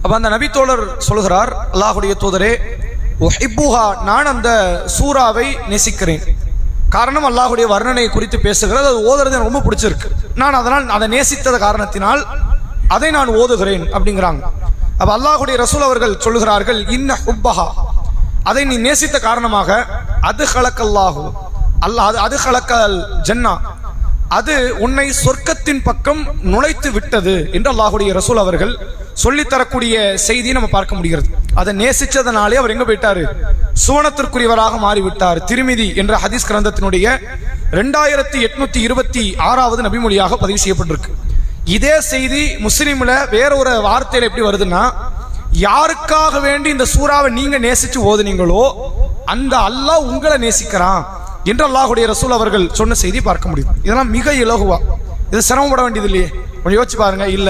அப்ப அந்த நபித்தோழர் சொல்கிறார், அல்லாஹ்வுடைய தூதரே, உஹிப்புஹா, நான் அந்த சூராவை நேசிக்கிறேன். காரணம் அல்லாஹ்வுடைய வர்ணனை குறித்து பேசுகிறது, அது ஓதுறது எனக்கு ரொம்ப பிடிச்சிருக்கு, நான் அதனால் அதை நேசித்தது காரணத்தினால் அதை நான் ஓதுகிறேன் அப்படிங்கிறாங்க. அப்ப அல்லாஹ்வுடைய ரசூல் அவர்கள் சொல்லுகிறார்கள், இன்ன ஹுப்பஹா, அதை நீ நேசித்த காரணமாக அது ஹலக்கல்லாஹு அல்லாஹ், அது ஹலக்கல் ஜன்னா, அது உன்னை சொர்க்கத்தின் பக்கம் நுழைத்து விட்டது என்று அல்லாஹ்வுடைய ரசூல் அவர்கள் சொல்லித்தரக்கூடிய செய்தியை நம்ம பார்க்க முடிகிறது. அதை நேசிச்சதனாலே அவர் எங்க போயிட்டாரு? சுவனத்திற்குரியவராக மாறிவிட்டார். திருமிதி என்ற ஹதீஸ் கிரந்தத்தினுடைய 2826வது நபிமொழியாக பதிவு செய்யப்பட்டிருக்கு. இதே செய்தி முஸ்லிம்ல வேற ஒரு வார்த்தையில எப்படி வருதுன்னா, யாருக்காக வேண்டி இந்த சூறாவை நீங்க நேசிச்சு ஓதுனீங்களோ அந்த அல்லாஹ் உங்களை நேசிக்கிறான் என்று அல்லாஹ்வுடைய ரசூல் அவர்கள் சொன்ன செய்தி பார்க்க முடியும். இதெல்லாம் மிக இலகுவா, இது சிரமப்பட வேண்டியது இல்லையே. கொஞ்சம் யோசிச்சு பாருங்க. இல்ல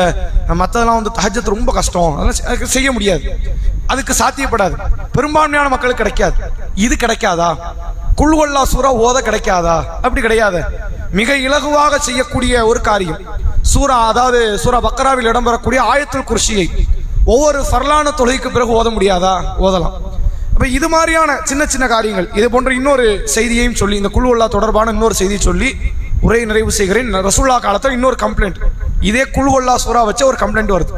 மற்றதெல்லாம் வந்து தஹஜ்ஜத் ரொம்ப கஷ்டம், அதெல்லாம் செய்ய முடியாது, அதுக்கு சாத்தியப்படாது, பெரும்பான்மையான மக்களுக்கு கிடைக்காது. இது கிடைக்காதா? குல் ஹுவல்லாஹ் சூரா ஓத கிடைக்காதா? அப்படி கிடையாது. மிக இலகுவாக செய்யக்கூடிய ஒரு காரியம் சூரா, அதாவது சூரா பக்ராவில் இடம்பெறக்கூடிய ஆயத்துல் குர்சியை ஒவ்வொரு ஃபர்லான தொழுகைக்கு பிறகு ஓத முடியாதா? ஓதலாம். அப்ப இது மாதிரியான சின்ன சின்ன காரியங்கள். இது போன்ற இன்னொரு செய்தியையும் சொல்லி, இந்த குல் ஹுவல்லாஹ் தொடர்பான இன்னொரு செய்தியை சொல்லி உரையை நிறைவு செய்கிறேன். ரசூலுல்லாஹ் காலத்தில் இன்னொரு கம்ப்ளைண்ட், இதே குல் ஹுவல்லாஹ் சூரா வச்ச ஒரு கம்ப்ளைண்ட் வருது.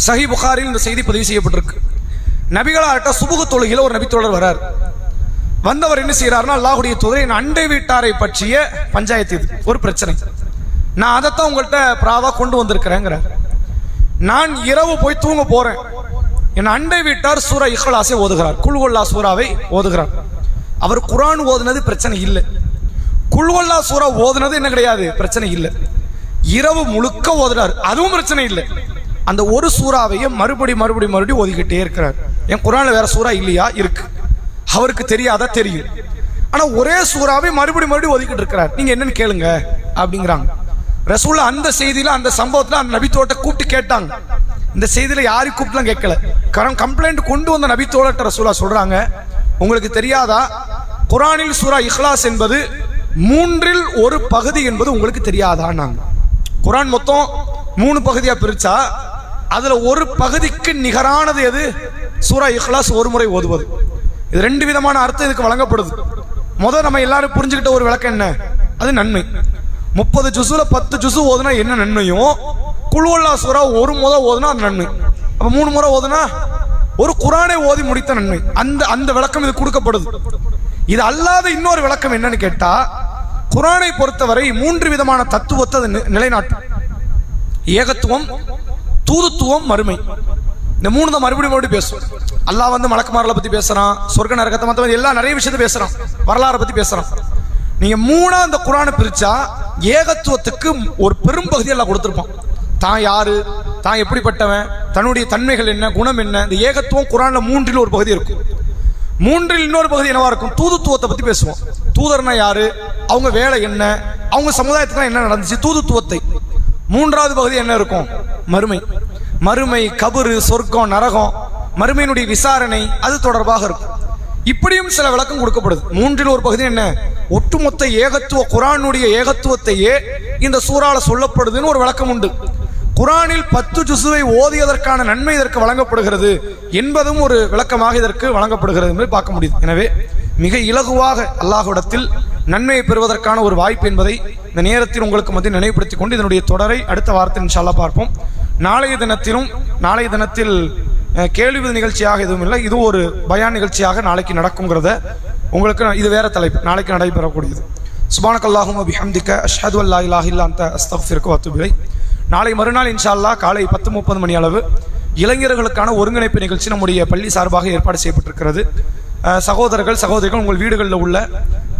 சஹீஹ் புகாரில் இந்த செய்தி பதிவு செய்யப்பட்டிருக்கு. நபிகளார்ட்ட சுபுகு தொழுகையில் ஒரு நபித்தோழர் வரார். வந்தவர் என்ன செய்யறாருன்னா, அல்லாஹ்வுடைய தூதரே, என் அண்டை வீட்டாரை பற்றிய பஞ்சாயத்து, இது ஒரு பிரச்சனை, நான் அதைத்தான் உங்கள்கிட்ட பிராவா கொண்டு வந்திருக்கிறேங்கிறார். நான் இரவு போய் தூங்க போறேன், என் அண்டை வீட்டார் சூரா இஹ்லாஸை ஓதுகிறார், குல் ஹுவல்லாஹ் சூராவை ஓதுகிறார். அவர் குர்ஆன் ஓதுனது பிரச்சனை இல்லை, குல் ஹுவல்லாஹ் சூரா ஓதுனது என்ன கிடையாது, பிரச்சனை இல்லை. இரவு முழுக்க ஓதுறார், அதுவும் பிரச்சனை இல்லை. அந்த ஒரு சூறாவையே மறுபடி ஓதிக்கிட்டே இருக்கிறார். என் குர்ஆன்ல வேற சூறா இல்லையா? இருக்கு. அவருக்கு தெரியாதா? தெரியும். ஆனா ஒரே சூறாவை மறுபடி ஓதிக்கிட்டு இருக்கிறார். நீங்க என்னன்னு கேளுங்க அப்படிங்கிறாங்க. ரசூல் அந்த செய்தியில, அந்த சம்பவத்துல அந்த நபித்தோட்ட கூப்பிட்டு கேட்டாங்க. இந்த செய்தியில யாரையும் கூப்பிட்டுலாம் கேட்கல, காரணம் கம்ப்ளைண்ட் கொண்டு வந்த நபித்தோட்ட ரசூலா சொல்றாங்க, உங்களுக்கு தெரியாதா, குர்ஆனில் சூரா இஹ்லாஸ் என்பது 3ல் ஒரு பகுதி என்பது உங்களுக்கு தெரியாதான்னாங்க. குர்ஆன் மொத்தம் 3 பகுதியா பிரிச்சா அதுல ஒரு பகுதிக்கு நிகரானது எது? சூரா இஹ்லாஸ் ஒரு முறை ஓதுவது. இது 2 விதமான அர்த்தம் இதுக்கு வழங்கப்படுது. முதல் நம்ம எல்லாரும் புரிஞ்சுக்கிட்ட ஒரு விளக்கம் என்ன? அது நன்மை. 30 ஜுசுல 10 ஜுசு ஓதுனா என்ன நன்மையும், குல் ஹுவல்லாஹ் சூரா ஒரு முறை ஓதுனா அது நன்மை. அப்ப 3 முறை ஓதுனா ஒரு குர்ஆனை ஓதி முடித்த நன்மை. அந்த விளக்கம் இது கொடுக்கப்படுது. இது அல்லாத இன்னொரு விளக்கம் என்னன்னு கேட்டா, குர்ஆனை பொறுத்தவரை 3 விதமான தத்துவத்தை நிலைநாட்டும். ஏகத்துவம், தூதுத்துவம், மறுமை. இந்த 3 தான் மறுபடியும் பேசும். அல்லாஹ் வந்து மலக்குமார்களை பத்தி பேசுறான், சொர்க்க நரகத்தை மற்ற எல்லாம் நிறைய விஷயத்தை பேசுறான், வரலாறை பத்தி பேசுறான். நீங்க 3ஆ அந்த குர்ஆனை பிரிச்சா ஏகத்துவத்துக்கு ஒரு பெரும் பகுதி எல்லாம் கொடுத்திருப்பான். தான் யாரு, தான் எப்படிப்பட்டவன், தன்னுடைய தன்மைகள் என்ன, குணம் என்ன, இந்த ஏகத்துவம் குர்ஆன்ல 3ல் ஒரு பகுதி இருக்கும். 3ல் இன்னொரு பகுதி என்னவா இருக்கும்? தூதுத்துவத்தை பத்தி பேசுவோம். தூதர்னா யாரு, அவங்க வேலை என்ன, அவங்க சமுதாயத்துக்கு என்ன நடந்துச்சு, தூதுத்துவத்தை. 3வது பகுதி என்ன இருக்கும்? மறுமை, கபரு, சொர்க்கம், நரகம், மறுமையினுடைய விசாரணை, அது தொடர்பாக இருக்கும். இப்படியும் சில விளக்கம் கொடுக்கப்படுது. 3ல் ஒரு பகுதி என்ன? ஒட்டுமொத்த ஏகத்துவ குர்ஆனுடைய ஏகத்துவத்தையே இந்த சூறால சொல்லப்படுதுன்னு ஒரு விளக்கம் உண்டு. குர்ஆனில் 10 ஜுசுவை ஓதியதற்கான நன்மை இதற்கு வழங்கப்படுகிறது என்பதும் ஒரு விளக்கமாக இதற்கு வழங்கப்படுகிறது என்று பார்க்க முடியுது. எனவே மிக இலகுவாக அல்லாஹ்விடத்தில் நன்மையை பெறுவதற்கான ஒரு வாய்ப்பு என்பதை இந்த நேரத்தில் உங்களுக்கு மத்தியில் நினைவுபடுத்திக் கொண்டு இதனுடைய தொடரை அடுத்த வாரத்தில் இன்ஷா அல்லாஹ் பார்ப்போம். நாளைய தினத்தில் கேள்வி நிகழ்ச்சியாக எதுவும் இல்லை, இது ஒரு பயான் நிகழ்ச்சியாக நாளைக்கு நடக்குங்கிறத உங்களுக்கு, இது வேற தலைப்பு, நாளைக்கு நடைபெறக்கூடியது. சுப்ஹானக்கல்லாஹும்ம பிஹம்திக அஷ்ஹது அல்லா இலாஹ இல்லா அன்த அஸ்தக்ஃபிருக வ அத்தூபு இலைக். நாளை மறுநாள் இன்ஷா அல்லாஹ் காலை 10:30 மணி அளவு இளைஞர்களுக்கான ஒருங்கிணைப்பு நிகழ்ச்சி நம்முடைய பள்ளி சார்பாக ஏற்பாடு செய்யப்பட்டிருக்கிறது. சகோதரிகள் உங்கள் வீடுகளில் உள்ள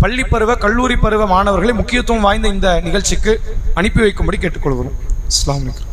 பள்ளி பருவ, கல்லூரி பருவ மாணவர்களை முக்கியத்துவம் வாய்ந்த இந்த நிகழ்ச்சிக்கு அனுப்பி வைக்கும்படி கேட்டுக்கொள்கிறோம். அஸ்ஸலாமு அலைக்கும்.